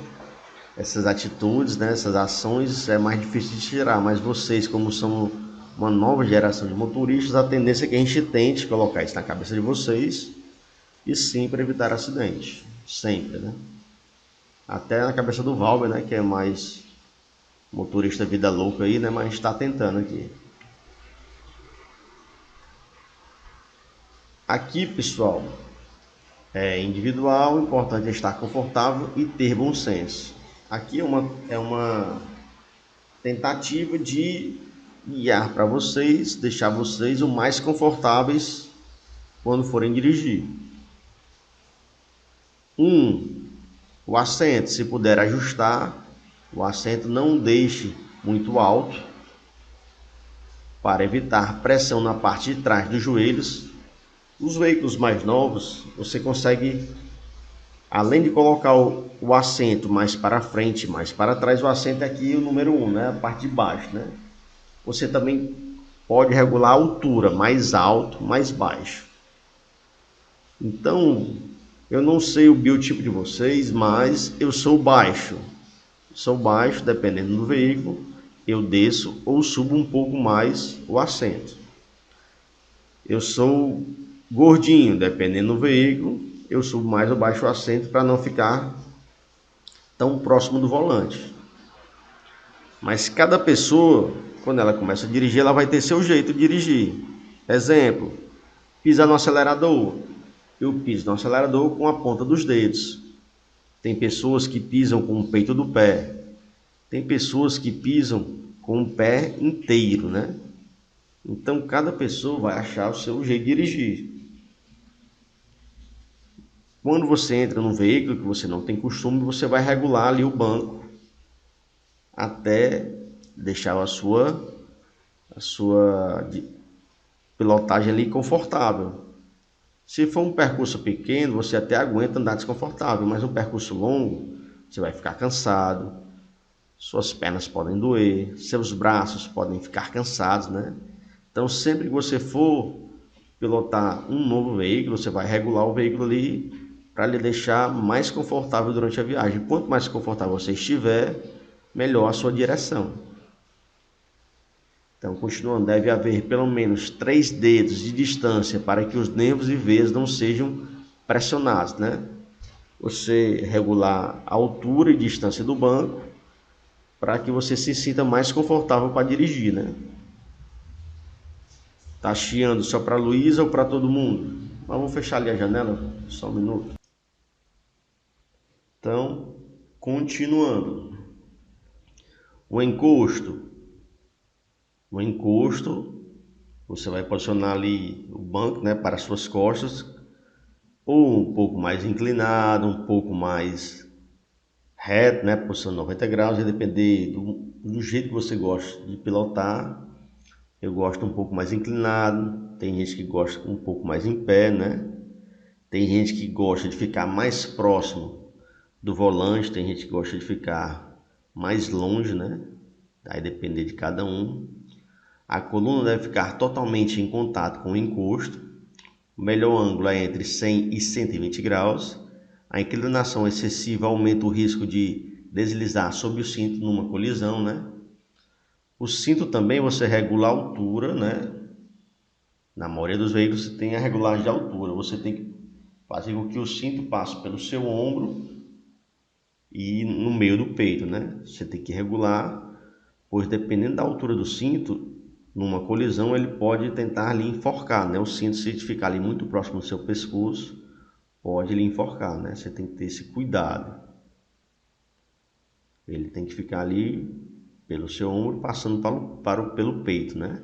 Essas atitudes, né? Essas ações é mais difícil de tirar, mas vocês, como são uma nova geração de motoristas, a tendência é que a gente tente colocar isso na cabeça de vocês e sempre evitar acidente, sempre, né? Até na cabeça do Valber, né? Que é mais motorista vida louca aí, né? Mas a gente está tentando aqui. Aqui, pessoal, é individual, o importante é estar confortável e ter bom senso. Aqui é uma tentativa de guiar para vocês, deixar vocês o mais confortáveis quando forem dirigir. O assento, se puder ajustar, o assento não deixe muito alto para evitar pressão na parte de trás dos joelhos. Os veículos mais novos, você consegue, além de colocar o assento mais para frente, mais para trás, o assento é aqui o número 1, né? A parte de baixo, né? Você também pode regular a altura, mais alto, mais baixo. Então, eu não sei o biotipo de vocês, mas eu sou baixo. Sou baixo, dependendo do veículo, eu desço ou subo um pouco mais o assento. Eu sou gordinho, dependendo do veículo, eu subo mais ou baixo o assento para não ficar tão próximo do volante. Mas cada pessoa, quando ela começa a dirigir, ela vai ter seu jeito de dirigir. Exemplo, pisar no acelerador. Eu piso no acelerador com a ponta dos dedos. Tem pessoas que pisam com o peito do pé. Tem pessoas que pisam com o pé inteiro, né? Então, cada pessoa vai achar o seu jeito de dirigir. Quando você entra num veículo que você não tem costume, você vai regular ali o banco até deixar a sua pilotagem ali confortável. Se for um percurso pequeno, você até aguenta andar desconfortável, mas um percurso longo, você vai ficar cansado, suas pernas podem doer, seus braços podem ficar cansados, né? Então, sempre que você for pilotar um novo veículo, você vai regular o veículo ali para lhe deixar mais confortável durante a viagem. Quanto mais confortável você estiver, melhor a sua direção. Então, continuando, deve haver pelo menos 3 dedos de distância para que os nervos e veias não sejam pressionados, né? Você regular a altura e distância do banco para que você se sinta mais confortável para dirigir, né? Tá chiando só para Luísa ou para todo mundo? Mas vamos fechar ali a janela, só um minuto. Então, continuando. O encosto. O encosto, você vai posicionar ali o banco, né, para as suas costas, ou um pouco mais inclinado, um pouco mais reto, né, posição 90 graus, vai depender do jeito que você gosta de pilotar. Eu gosto um pouco mais inclinado, tem gente que gosta um pouco mais em pé, né? Tem gente que gosta de ficar mais próximo do volante, tem gente que gosta de ficar mais longe, né? Aí depender de cada um. A coluna deve ficar totalmente em contato com o encosto. O melhor ângulo é entre 100 e 120 graus. A inclinação excessiva aumenta o risco de deslizar sob o cinto numa colisão, né? O cinto também você regula a altura, né? Na maioria dos veículos você tem a regulagem de altura. Você tem que fazer com que o cinto passe pelo seu ombro e no meio do peito, né? Você tem que regular, pois dependendo da altura do cinto, numa colisão ele pode tentar lhe enforcar, né? O cinto, se ficar ali muito próximo do seu pescoço, pode lhe enforcar, né? Você tem que ter esse cuidado. Ele tem que ficar ali pelo seu ombro, passando pelo peito, né?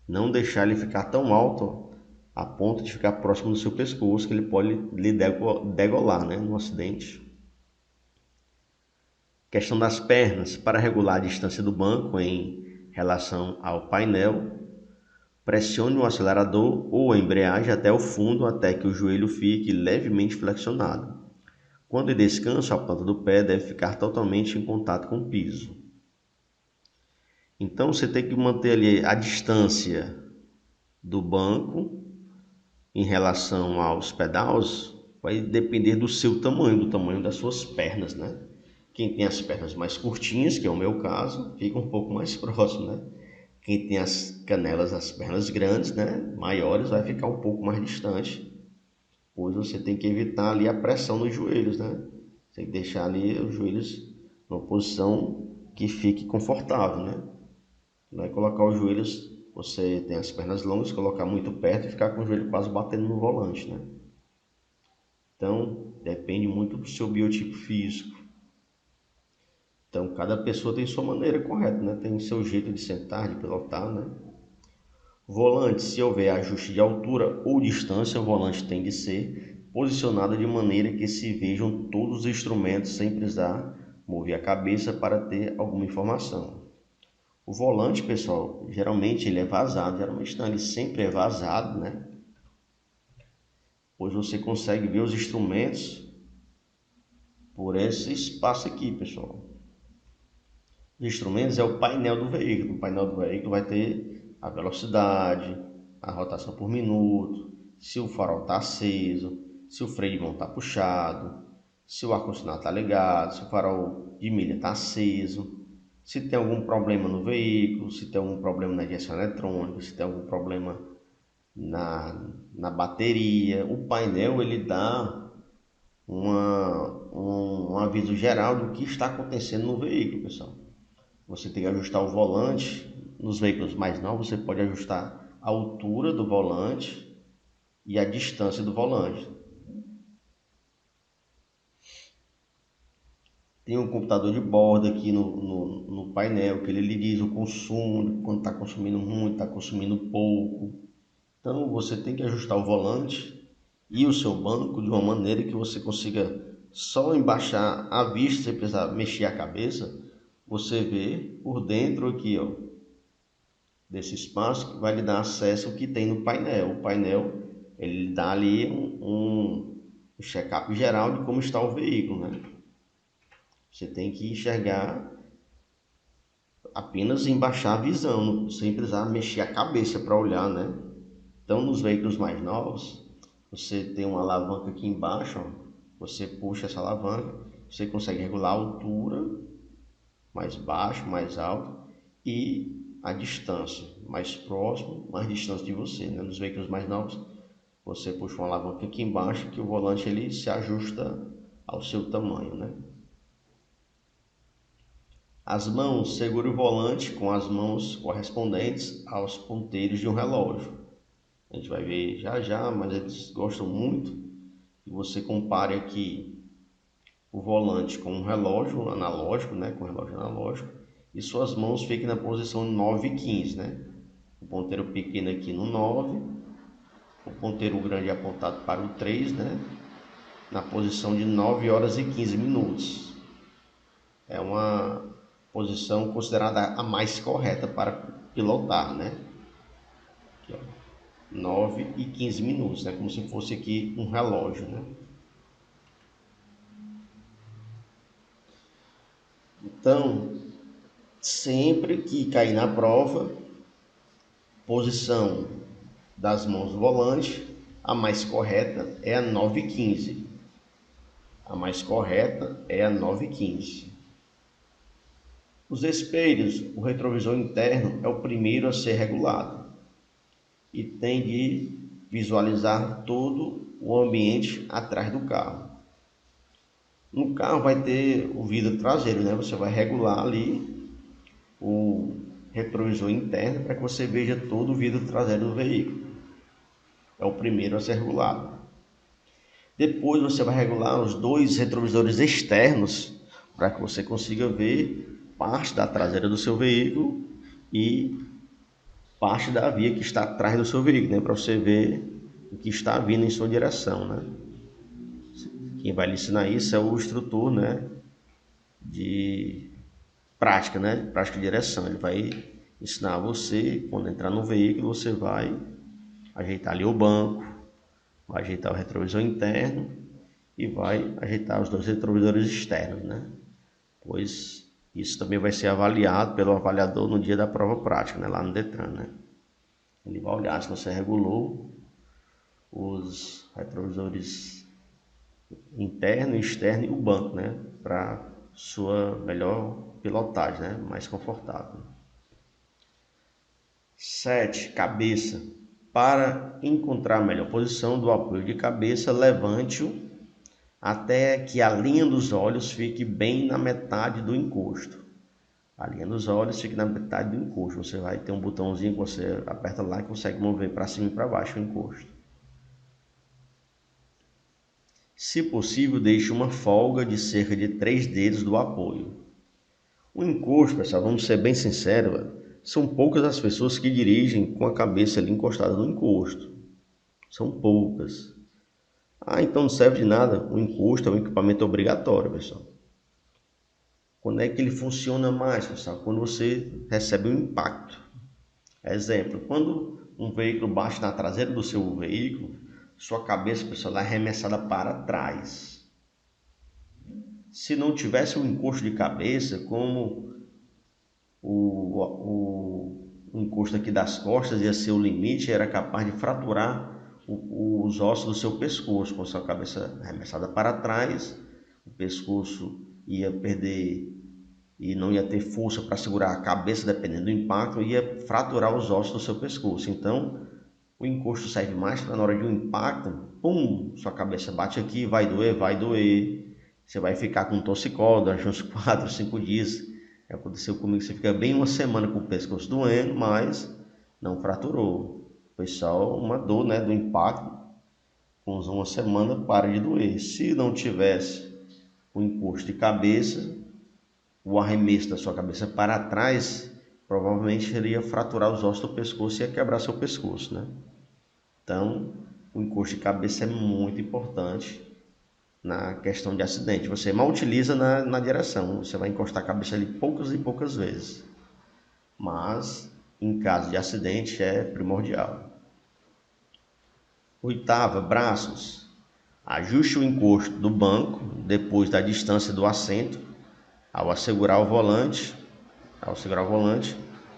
Não deixar ele ficar tão alto a ponto de ficar próximo do seu pescoço, que ele pode lhe degolar, né? No acidente. Questão das pernas. Para regular a distância do banco em relação ao painel, pressione o acelerador ou a embreagem até o fundo, até que o joelho fique levemente flexionado. Quando em descanso, a planta do pé deve ficar totalmente em contato com o piso. Então você tem que manter ali a distância do banco em relação aos pedais, vai depender do seu tamanho, do tamanho das suas pernas, né? Quem tem as pernas mais curtinhas, que é o meu caso, fica um pouco mais próximo, né? Quem tem as canelas, as pernas grandes, né, maiores, vai ficar um pouco mais distante, pois você tem que evitar ali a pressão nos joelhos, né? Tem que deixar ali os joelhos numa posição que fique confortável, né? Não é colocar os joelhos, você tem as pernas longas, colocar muito perto e ficar com o joelho quase batendo no volante, né? Então, depende muito do seu biotipo físico. Então, cada pessoa tem sua maneira correta, né? Tem seu jeito de sentar, de pilotar, né? Volante, se houver ajuste de altura ou distância, o volante tem de ser posicionado de maneira que se vejam todos os instrumentos sem precisar mover a cabeça para ter alguma informação. O volante, pessoal, geralmente ele é vazado, geralmente não, ele sempre é vazado, né? Pois você consegue ver os instrumentos por esse espaço aqui, pessoal. Os instrumentos é o painel do veículo. O painel do veículo vai ter a velocidade, a rotação por minuto, se o farol está aceso, se o freio de mão está puxado, se o ar-condicionado está ligado, se o farol de milha está aceso, se tem algum problema no veículo, se tem algum problema na injeção eletrônica, se tem algum problema na bateria. O painel ele dá um aviso geral do que está acontecendo no veículo, pessoal. Você tem que ajustar o volante. Nos veículos mais novos você pode ajustar a altura do volante e a distância do volante. Tem um computador de bordo aqui no painel que ele lhe diz o consumo, quando está consumindo muito, está consumindo pouco. Então você tem que ajustar o volante e o seu banco de uma maneira que você consiga só embaixar a vista, sem precisar mexer a cabeça, você vê por dentro aqui, ó, desse espaço, que vai lhe dar acesso ao que tem no painel. O painel ele dá ali um check-up geral de como está o veículo, né? Você tem que enxergar apenas embaixar a visão, sem precisar mexer a cabeça para olhar, né? Então, nos veículos mais novos, você tem uma alavanca aqui embaixo, ó, você puxa essa alavanca, você consegue regular a altura, mais baixo, mais alto, e a distância, mais próximo, mais distante de você, né? Nos veículos mais novos, Você puxa uma alavanca aqui embaixo que o volante ele se ajusta ao seu tamanho, né? As mãos, segure o volante com as mãos correspondentes aos ponteiros de um relógio. A gente vai ver já já, mas eles gostam muito que você compare aqui o volante com um relógio analógico, né? Com um relógio analógico, e suas mãos fiquem na posição 9 e 15, né? O ponteiro pequeno aqui no 9, o ponteiro grande apontado para o 3, né? Na posição de 9 horas e 15 minutos. É uma posição considerada a mais correta para pilotar, né? Aqui, ó, 9 e 15 minutos, né? Como se fosse aqui um relógio, né? Então, sempre que cair na prova, posição das mãos do volante, a mais correta é a 9 e 15. A mais correta é a 9 e 15. Os espelhos, o retrovisor interno é o primeiro a ser regulado e tem de visualizar todo o ambiente atrás do carro. No carro vai ter o vidro traseiro, né? Você vai regular ali o retrovisor interno para que você veja todo o vidro traseiro do veículo. É o primeiro a ser regulado. Depois você vai regular os dois retrovisores externos para que você consiga ver parte da traseira do seu veículo e parte da via que está atrás do seu veículo, né? Para você ver o que está vindo em sua direção, né? Quem vai lhe ensinar isso é o instrutor, né? De prática, né? Prática de direção. Ele vai ensinar você, quando entrar no veículo, você vai ajeitar ali o banco, vai ajeitar o retrovisor interno e vai ajeitar os dois retrovisores externos, né? Pois isso também vai ser avaliado pelo avaliador no dia da prova prática, né? Lá no Detran, né? Ele vai olhar se você regulou os retrovisores interno, externo e o banco, né? Para sua melhor pilotagem, né? Mais confortável. 7. Cabeça. Para encontrar a melhor posição do apoio de cabeça, levante-o até que a linha dos olhos fique bem na metade do encosto. A linha dos olhos fica na metade do encosto. Você vai ter um botãozinho que você aperta lá e consegue mover para cima e para baixo o encosto. Se possível, deixe uma folga de cerca de 3 dedos do apoio. O encosto, pessoal, vamos ser bem sinceros, são poucas as pessoas que dirigem com a cabeça ali encostada no encosto. São poucas. Então não serve de nada. O encosto é um equipamento obrigatório, pessoal. Quando é que ele funciona mais, pessoal? Quando você recebe um impacto. Exemplo, quando um veículo bate na traseira do seu veículo, sua cabeça, pessoal, é arremessada para trás. Se não tivesse um encosto de cabeça, como o encosto aqui das costas ia ser o limite, era capaz de fraturar os ossos do seu pescoço, com sua cabeça arremessada para trás, o pescoço ia perder e não ia ter força para segurar a cabeça dependendo do impacto, ia fraturar os ossos do seu pescoço. Então, o encosto serve mais para na hora de um impacto, pum, sua cabeça bate aqui, vai doer, você vai ficar com torcicolo durante uns 4, 5 dias. Aconteceu comigo, você fica bem uma semana com o pescoço doendo, mas não fraturou. Foi só uma dor, né, do impacto. Com uma semana para de doer. Se não tivesse o encosto de cabeça, o arremesso da sua cabeça para trás, provavelmente iria fraturar os ossos do pescoço e ia quebrar seu pescoço, né? Então, o encosto de cabeça é muito importante na questão de acidente. Você mal utiliza na direção, você vai encostar a cabeça ali poucas e poucas vezes. Mas, em caso de acidente, é primordial. 8ª, braços. Ajuste o encosto do banco depois da distância do assento. Ao segurar o volante,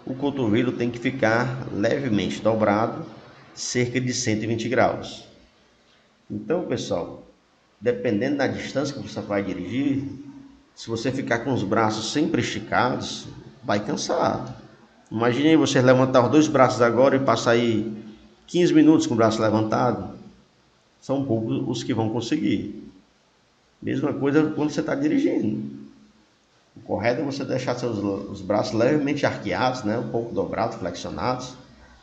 o cotovelo tem que ficar levemente dobrado, cerca de 120 graus. Então, pessoal, dependendo da distância que você vai dirigir, se você ficar com os braços sempre esticados, vai cansar. Imagine você levantar os 2 braços agora e passar aí 15 minutos com o braço levantado. são poucos os que vão conseguir. Mesma coisa quando você está dirigindo. O correto é você deixar os braços levemente arqueados, né? Um pouco dobrados, flexionados,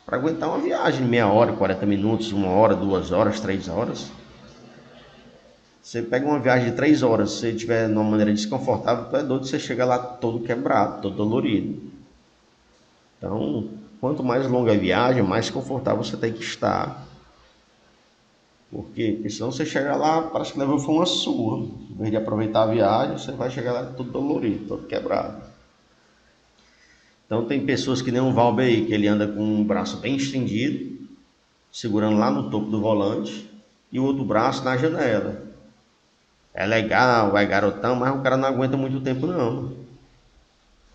para aguentar uma viagem, meia hora, 40 minutos, 1 hora, 2 horas, 3 horas. Você pega uma viagem de 3 horas, se você estiver de uma maneira desconfortável, tu é doido, você chega lá todo quebrado, todo dolorido. Então, quanto mais longa a viagem, mais confortável você tem que estar. Porque senão você chega lá, parece que levou foi uma surra. Em vez de aproveitar a viagem, você vai chegar lá todo dolorido, todo quebrado. Então tem pessoas que nem o Valber aí, que ele anda com o braço bem estendido, segurando lá no topo do volante, e o outro braço na janela. É legal, é garotão, mas o cara não aguenta muito tempo não.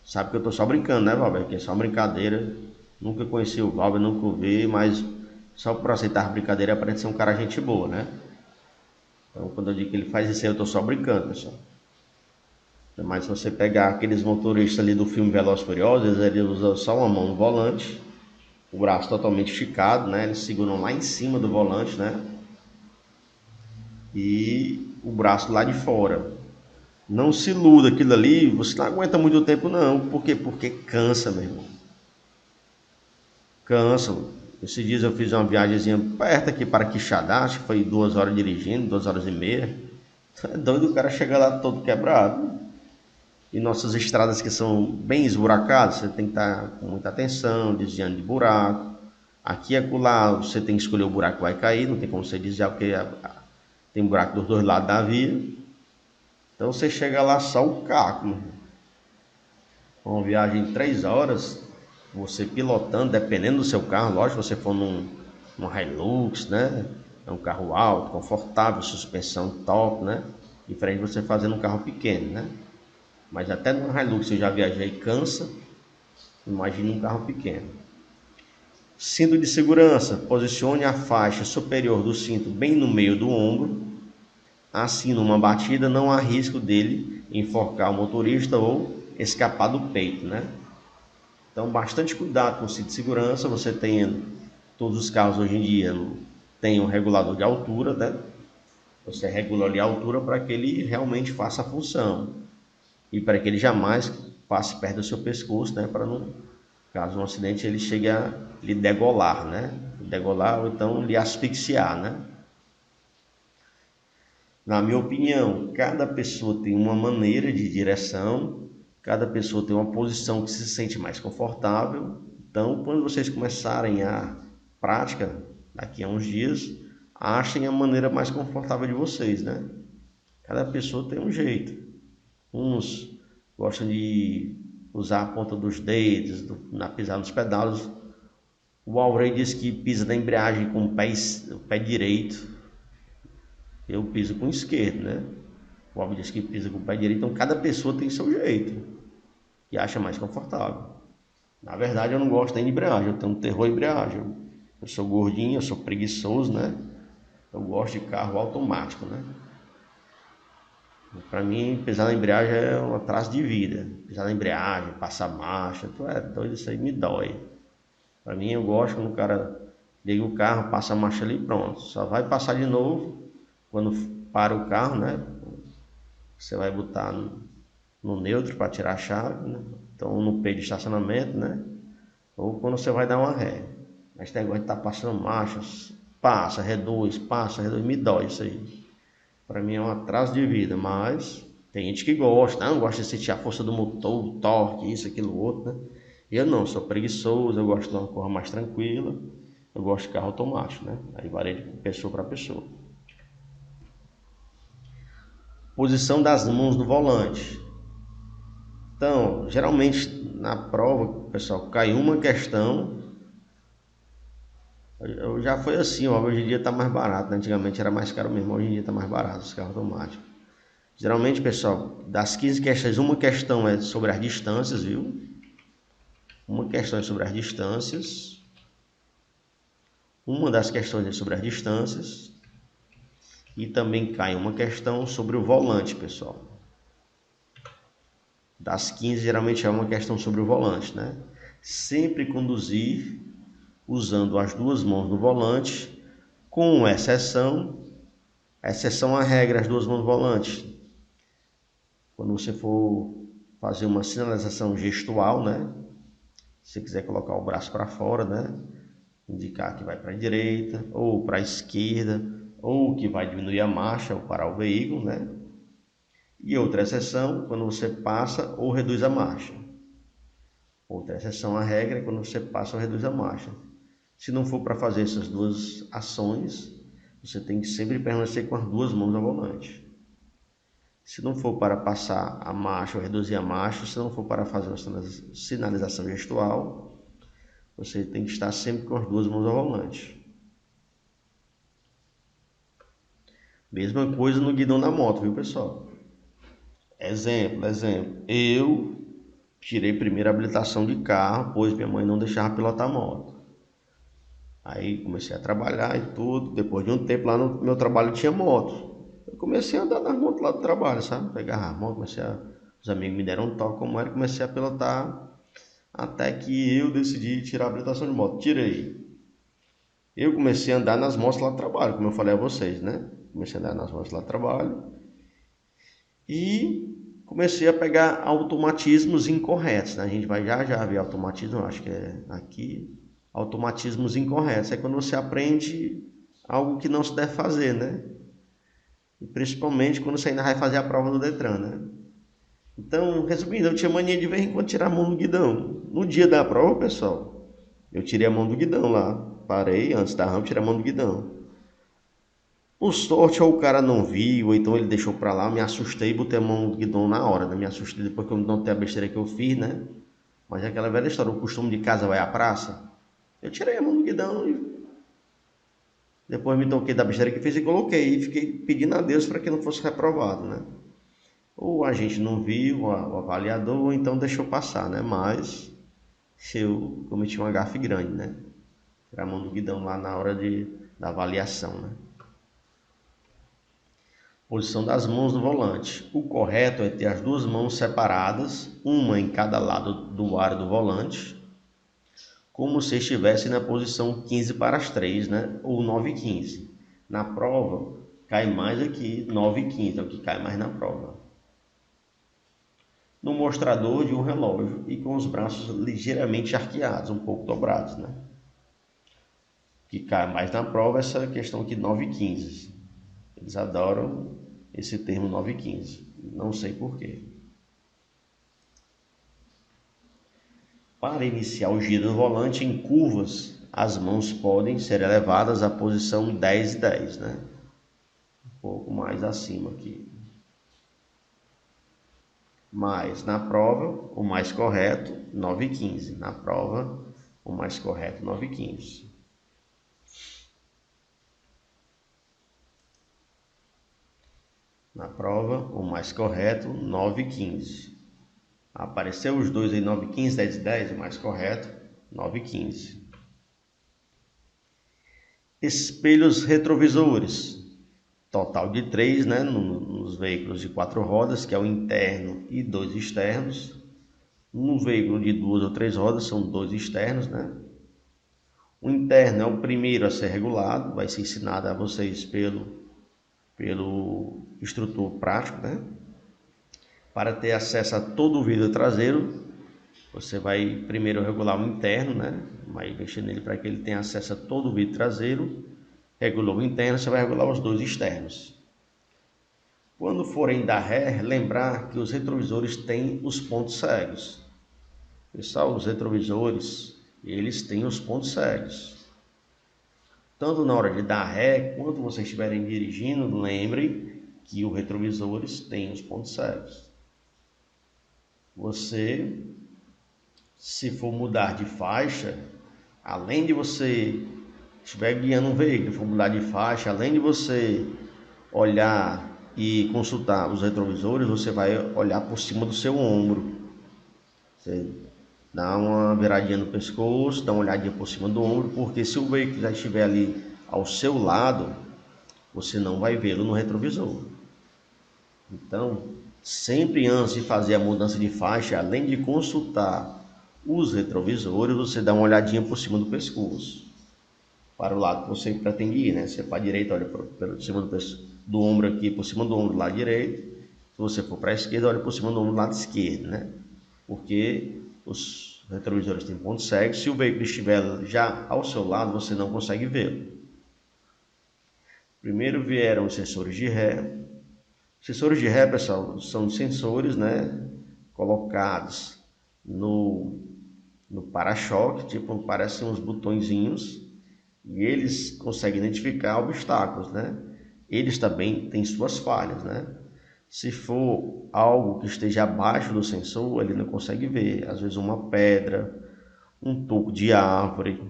Sabe que eu tô só brincando, né, Valber? Que é só brincadeira. Nunca conheci o Valber, nunca o vi, mas só por aceitar a brincadeira aparenta ser um cara gente boa, né? Então quando eu digo que ele faz isso aí, eu tô só brincando, pessoal. Mas se você pegar aqueles motoristas ali do filme Velozes e Furiosos, ele usa só uma mão no volante, o braço totalmente esticado, né? Eles seguram lá em cima do volante, né? E o braço lá de fora. Não se iluda, aquilo ali, você não aguenta muito tempo não. Por quê? Porque cansa, meu irmão. Cansa. Esses dias eu fiz uma viagemzinha perto aqui para Quixadá, acho que foi 2 horas dirigindo, 2 horas e meia. É doido o cara chegar lá todo quebrado. E nossas estradas que são bem esburacadas, você tem que estar com muita atenção, desviando de buraco. Aqui e acolá você tem que escolher o buraco que vai cair, não tem como você desviar porque tem buraco dos dois lados da via. Então você chega lá só o caco. Uma viagem de 3 horas, você pilotando, dependendo do seu carro, lógico, se você for num Hilux, né? É um carro alto, confortável, suspensão top, né? Diferente de você fazendo um carro pequeno, né? Mas até no Hilux eu já viajei e cansa. Imagine um carro pequeno. Cinto de segurança. Posicione a faixa superior do cinto bem no meio do ombro. Assim, numa batida, não há risco dele enforcar o motorista ou escapar do peito, né? Então, bastante cuidado com o cinto de segurança. Você tem, todos os carros hoje em dia tem um regulador de altura, né? Você regula ali a altura para que ele realmente faça a função. E para que ele jamais passe perto do seu pescoço, né? Para não, caso um acidente, ele chegue a lhe degolar, né? Degolar ou então lhe asfixiar, né? Na minha opinião, cada pessoa tem uma maneira de direção, cada pessoa tem uma posição que se sente mais confortável. Então, quando vocês começarem a prática, daqui a uns dias, achem a maneira mais confortável de vocês, né? Cada pessoa tem um jeito. Uns gostam de usar a ponta dos dedos, pisar nos pedais. O Aurei diz que pisa na embreagem com o pé direito. Eu piso com o esquerdo, né? O Aurei diz que pisa com o pé direito. Então cada pessoa tem seu jeito e acha mais confortável. Na verdade eu não gosto nem de embreagem, eu tenho um terror de embreagem. Eu sou gordinho, eu sou preguiçoso, né? Eu gosto de carro automático, né? Para mim, pisar na embreagem é um atraso de vida. Pisar na embreagem, passar marcha, tu é doido, isso aí me dói. Para mim, eu gosto quando o cara liga o carro, passa a marcha ali e pronto. Só vai passar de novo quando para o carro, né? Você vai botar no neutro para tirar a chave, né? Então no P de estacionamento, né? Ou quando você vai dar uma ré. Mas tem negócio de estar passando marchas, passa, reduz, me dói isso aí. Para mim é um atraso de vida, mas tem gente que gosta, não gosta de sentir a força do motor, o torque, isso, aquilo, outro, né? Eu não, sou preguiçoso, eu gosto de uma coisa mais tranquila, eu gosto de carro automático, né? Aí varia de pessoa para pessoa. Posição das mãos no volante. Então, geralmente na prova, pessoal, cai uma questão. Já foi assim, ó, hoje em dia está mais barato, né? Antigamente era mais caro mesmo, hoje em dia está mais barato os carros automáticos. Geralmente, pessoal, das 15 questões, uma questão é sobre as distâncias, viu? Uma questão é sobre as distâncias. Uma das questões é sobre as distâncias. E também cai uma questão sobre o volante, pessoal. Das 15, geralmente é uma questão sobre o volante, né? Sempre conduzir usando as duas mãos no volante, com exceção A exceção à regra, as duas mãos no volante. Quando você for fazer uma sinalização gestual, né? Se você quiser colocar o braço para fora, né? Indicar que vai para a direita ou para a esquerda, ou que vai diminuir a marcha ou parar o veículo, né? E outra exceção, quando você passa ou reduz a marcha. Outra exceção à regra é quando você passa ou reduz a marcha. Se não for para fazer essas duas ações, você tem que sempre permanecer com as duas mãos ao volante. Se não for para passar a marcha ou reduzir a marcha, se não for para fazer uma sinalização gestual, você tem que estar sempre com as duas mãos ao volante. Mesma coisa no guidão da moto, viu, pessoal? Exemplo. Eu tirei primeiro a habilitação de carro, pois minha mãe não deixava pilotar moto. Aí comecei a trabalhar e tudo. Depois de um tempo lá no meu trabalho tinha moto. Eu comecei a andar nas motos lá do trabalho, sabe? Pegar a moto, os amigos me deram um toque como era e comecei a pilotar. Até que eu decidi tirar a habilitação de moto. Tirei. Eu comecei a andar nas motos lá do trabalho, como eu falei a vocês, né? Comecei a andar nas motos lá do trabalho. E comecei a pegar automatismos incorretos, né? A gente vai já ver automatismo, acho que é aqui. Automatismos incorretos. É quando você aprende algo que não se deve fazer, né? E principalmente quando você ainda vai fazer a prova do Detran, né? Então, resumindo, eu tinha mania de vez em quando tirar a mão do guidão. No dia da prova, pessoal, eu tirei a mão do guidão lá. Parei antes da rampa, tirei a mão do guidão. Por sorte, ou o cara não viu, ou então ele deixou pra lá, me assustei e botei a mão no guidão na hora, né? Me assustei depois que eu notei a besteira que eu fiz, né? Mas é aquela velha história, o costume de casa vai à praça. Eu tirei a mão do guidão e depois me toquei da besteira que fiz e coloquei. E fiquei pedindo a Deus para que não fosse reprovado, né? Ou a gente não viu, o avaliador, ou então deixou passar, né? Mas eu cometi uma gafe grande, né? Tirar a mão do guidão lá na hora da avaliação, né? Posição das mãos no volante. O correto é ter as duas mãos separadas, uma em cada lado do aro do volante, como se estivesse na posição 15 para as 3, né? Ou 9 e 15. Na prova, cai mais aqui, 9 e 15, é o que cai mais na prova. No mostrador de um relógio e com os braços ligeiramente arqueados, um pouco dobrados, né? O que cai mais na prova é essa questão aqui, 9 e 15. Eles adoram esse termo 9 e 15. Não sei porquê. Para iniciar o giro do volante em curvas, as mãos podem ser elevadas à posição 10 e 10, né? Um pouco mais acima aqui. Mas na prova, o mais correto, 9 e 15. Na prova, o mais correto, 9 e 15. Na prova, o mais correto, 9 e 15. Apareceu os dois aí, 9 e 15, 10 e 10, o mais correto, 9 e 15. Espelhos retrovisores. Total de 3, né, nos veículos de 4 rodas, que é o interno e 2 externos. No veículo de 2 ou 3 rodas, são 2 externos, né? O interno é o primeiro a ser regulado, vai ser ensinado a vocês pelo instrutor prático, né? Para ter acesso a todo o vidro traseiro, você vai primeiro regular o interno, né? Vai mexer nele para que ele tenha acesso a todo o vidro traseiro. Regulou o interno, você vai regular os dois externos. Quando forem dar ré, lembrar que os retrovisores têm os pontos cegos. Pessoal, os retrovisores, eles têm os pontos cegos. Tanto na hora de dar ré, quanto vocês estiverem dirigindo, lembrem que os retrovisores têm os pontos cegos. Você, se for mudar de faixa, além de você estiver guiando um veículo, for mudar de faixa, além de você olhar e consultar os retrovisores, você vai olhar por cima do seu ombro. Você dá uma viradinha no pescoço, dá uma olhadinha por cima do ombro, porque se o veículo já estiver ali ao seu lado, você não vai vê-lo no retrovisor. Então, sempre antes de fazer a mudança de faixa, além de consultar os retrovisores, você dá uma olhadinha por cima do pescoço. para o lado que você pretende ir, né? Se é para a direita, olha por cima do ombro aqui, por cima do ombro do lado direito. Se você for para a esquerda, olha por cima do ombro do lado esquerdo, né? Porque os retrovisores têm ponto cego. Se o veículo estiver já ao seu lado, você não consegue vê-lo. Primeiro vieram os sensores de ré. Os sensores de ré, pessoal, são sensores, né, colocados no para-choque, tipo, parecem uns botõezinhos, e eles conseguem identificar obstáculos, né? Eles também têm suas falhas, né? Se for algo que esteja abaixo do sensor, ele não consegue ver. Às vezes uma pedra, um toco de árvore,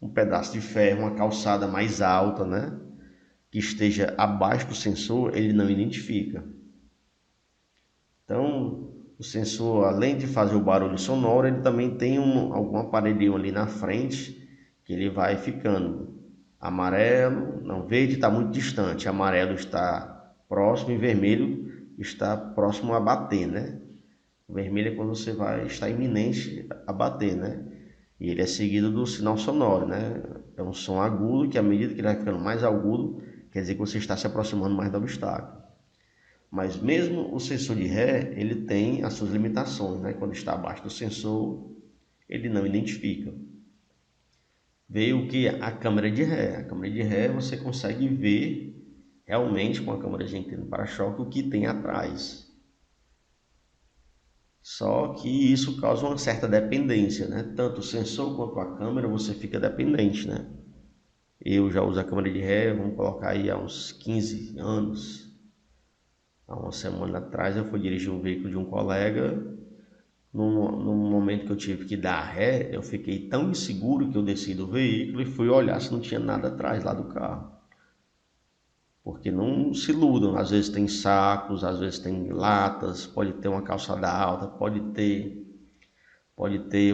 um pedaço de ferro, uma calçada mais alta, né? Que esteja abaixo do sensor, ele não identifica. Então, o sensor, além de fazer o barulho sonoro, ele também tem algum aparelhinho ali na frente que ele vai ficando amarelo, não, verde está muito distante, amarelo está próximo e vermelho está próximo a bater, né? O vermelho é quando você vai estar iminente a bater, né? E ele é seguido do sinal sonoro, né? É um som agudo que à medida que ele vai ficando mais agudo, quer dizer que você está se aproximando mais do obstáculo. Mas mesmo o sensor de ré, ele tem as suas limitações, né? Quando está abaixo do sensor, ele não identifica. Veio o que? A câmera de ré. A câmera de ré você consegue ver realmente com a câmera de antena para-choque o que tem atrás. Só que isso causa uma certa dependência, né? Tanto o sensor quanto a câmera você fica dependente, né? Eu já uso a câmera de ré, vamos colocar aí há uns 15 anos. Há uma semana atrás eu fui dirigir um veículo de um colega. No momento que eu tive que dar ré, eu fiquei tão inseguro que eu desci do veículo e fui olhar se não tinha nada atrás lá do carro. Porque não se iludam, às vezes tem sacos, às vezes tem latas, pode ter uma calçada alta, pode ter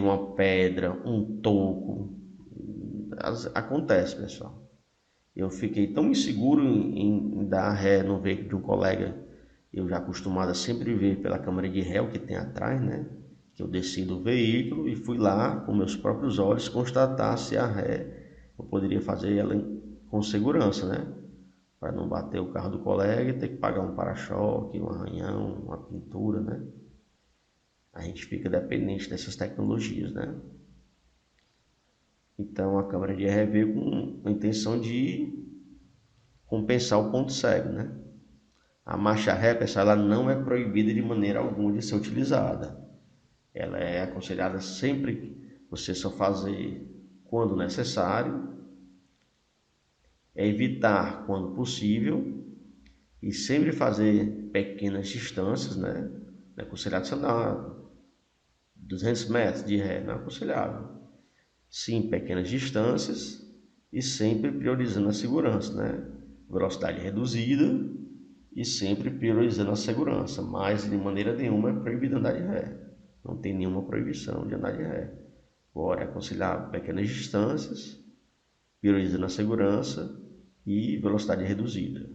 uma pedra, um toco. Acontece, pessoal. Eu fiquei tão inseguro em dar ré no veículo de um colega, eu já acostumado a sempre ver pela câmera de ré o que tem atrás, né? Que eu desci do veículo e fui lá com meus próprios olhos constatar se a ré eu poderia fazer ela com segurança, né? Para não bater o carro do colega e ter que pagar um para-choque, um arranhão, uma pintura, né? A gente fica dependente dessas tecnologias, né? Então a câmera de ré veio com a intenção de compensar o ponto cego, né? A marcha ré, pessoal, ela não é proibida de maneira alguma de ser utilizada. Ela é aconselhada sempre você só fazer quando necessário, evitar quando possível e sempre fazer pequenas distâncias, né? Não é aconselhado você andar 200 metros de ré, não é aconselhável. Sim, pequenas distâncias e sempre priorizando a segurança, né? Velocidade reduzida e sempre priorizando a segurança, mas de maneira nenhuma é proibido andar de ré. Não tem nenhuma proibição de andar de ré. Agora é aconselhável pequenas distâncias, priorizando a segurança e velocidade reduzida.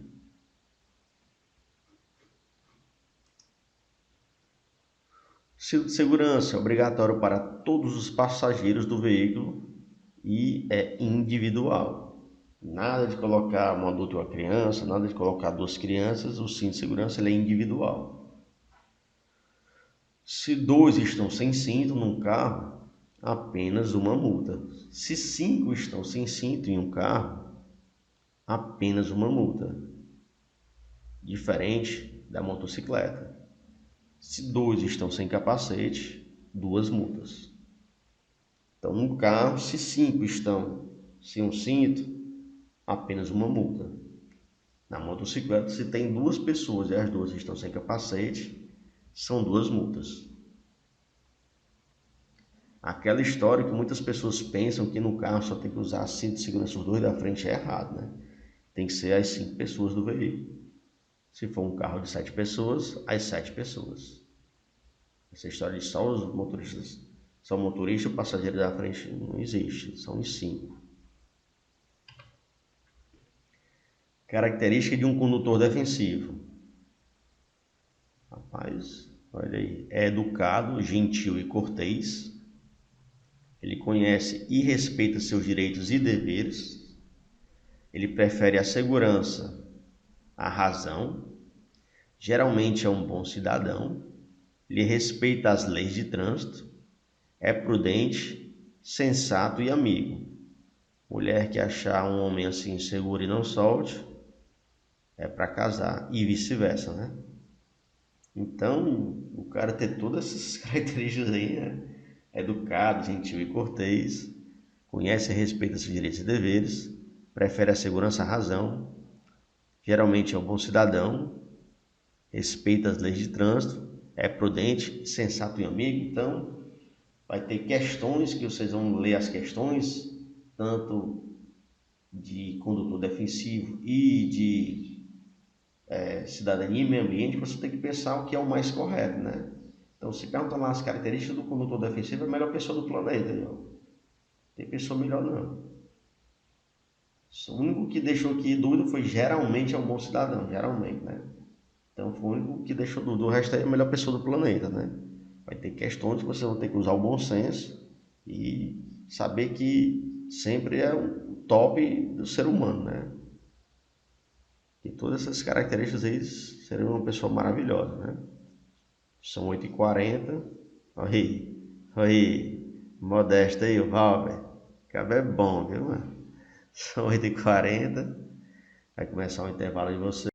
Cinto de segurança é obrigatório para todos os passageiros do veículo e é individual. Nada de colocar um adulto e uma criança, nada de colocar duas crianças, o cinto de segurança ele é individual. Se dois estão sem cinto num carro, apenas uma multa. Se 5 estão sem cinto em um carro, apenas uma multa. Diferente da motocicleta. Se 2 estão sem capacete, 2 multas. Então, no carro, se 5 estão sem um cinto, apenas uma multa. Na motocicleta, se tem 2 pessoas e as 2 estão sem capacete, são 2 multas. Aquela história que muitas pessoas pensam que no carro só tem que usar cinto de segurança os 2 da frente é errado, né? Tem que ser as 5 pessoas do veículo. Se for um carro de 7 pessoas, as 7 pessoas. Essa história de só os motoristas, só o motorista e o passageiro da frente não existe, são os 5. Característica de um condutor defensivo. Rapaz, olha aí, é educado, gentil e cortês. Ele conhece e respeita seus direitos e deveres. Ele prefere a segurança à razão. Geralmente é um bom cidadão. Ele respeita as leis de trânsito. É prudente, sensato e amigo. Mulher que achar um homem assim seguro e não solte, é para casar. E vice-versa, né? Então, o cara ter todas essas características aí, né? Educado, gentil e cortês, conhece e respeita seus direitos e deveres, prefere a segurança à razão, geralmente é um bom cidadão, respeita as leis de trânsito, é prudente, sensato e amigo. Então, vai ter questões que vocês vão ler as questões, tanto de condutor defensivo e de cidadania e meio ambiente, você tem que pensar o que é o mais correto, né? Então, se perguntam lá as características do condutor defensivo, é a melhor pessoa do planeta. Não tem pessoa melhor, não. O único que deixou aqui dúvida foi geralmente é um bom cidadão, geralmente, né? Então, foi o único que deixou dúvida. O resto é a melhor pessoa do planeta, né? Vai ter questões que vocês vão ter que usar o bom senso e saber que sempre é o top do ser humano, né? E todas essas características aí seriam uma pessoa maravilhosa, né? São 8h40. Aí, modesto aí, o Valber. Cabé é bom, viu, mano? São 8h40. Vai começar o intervalo de você.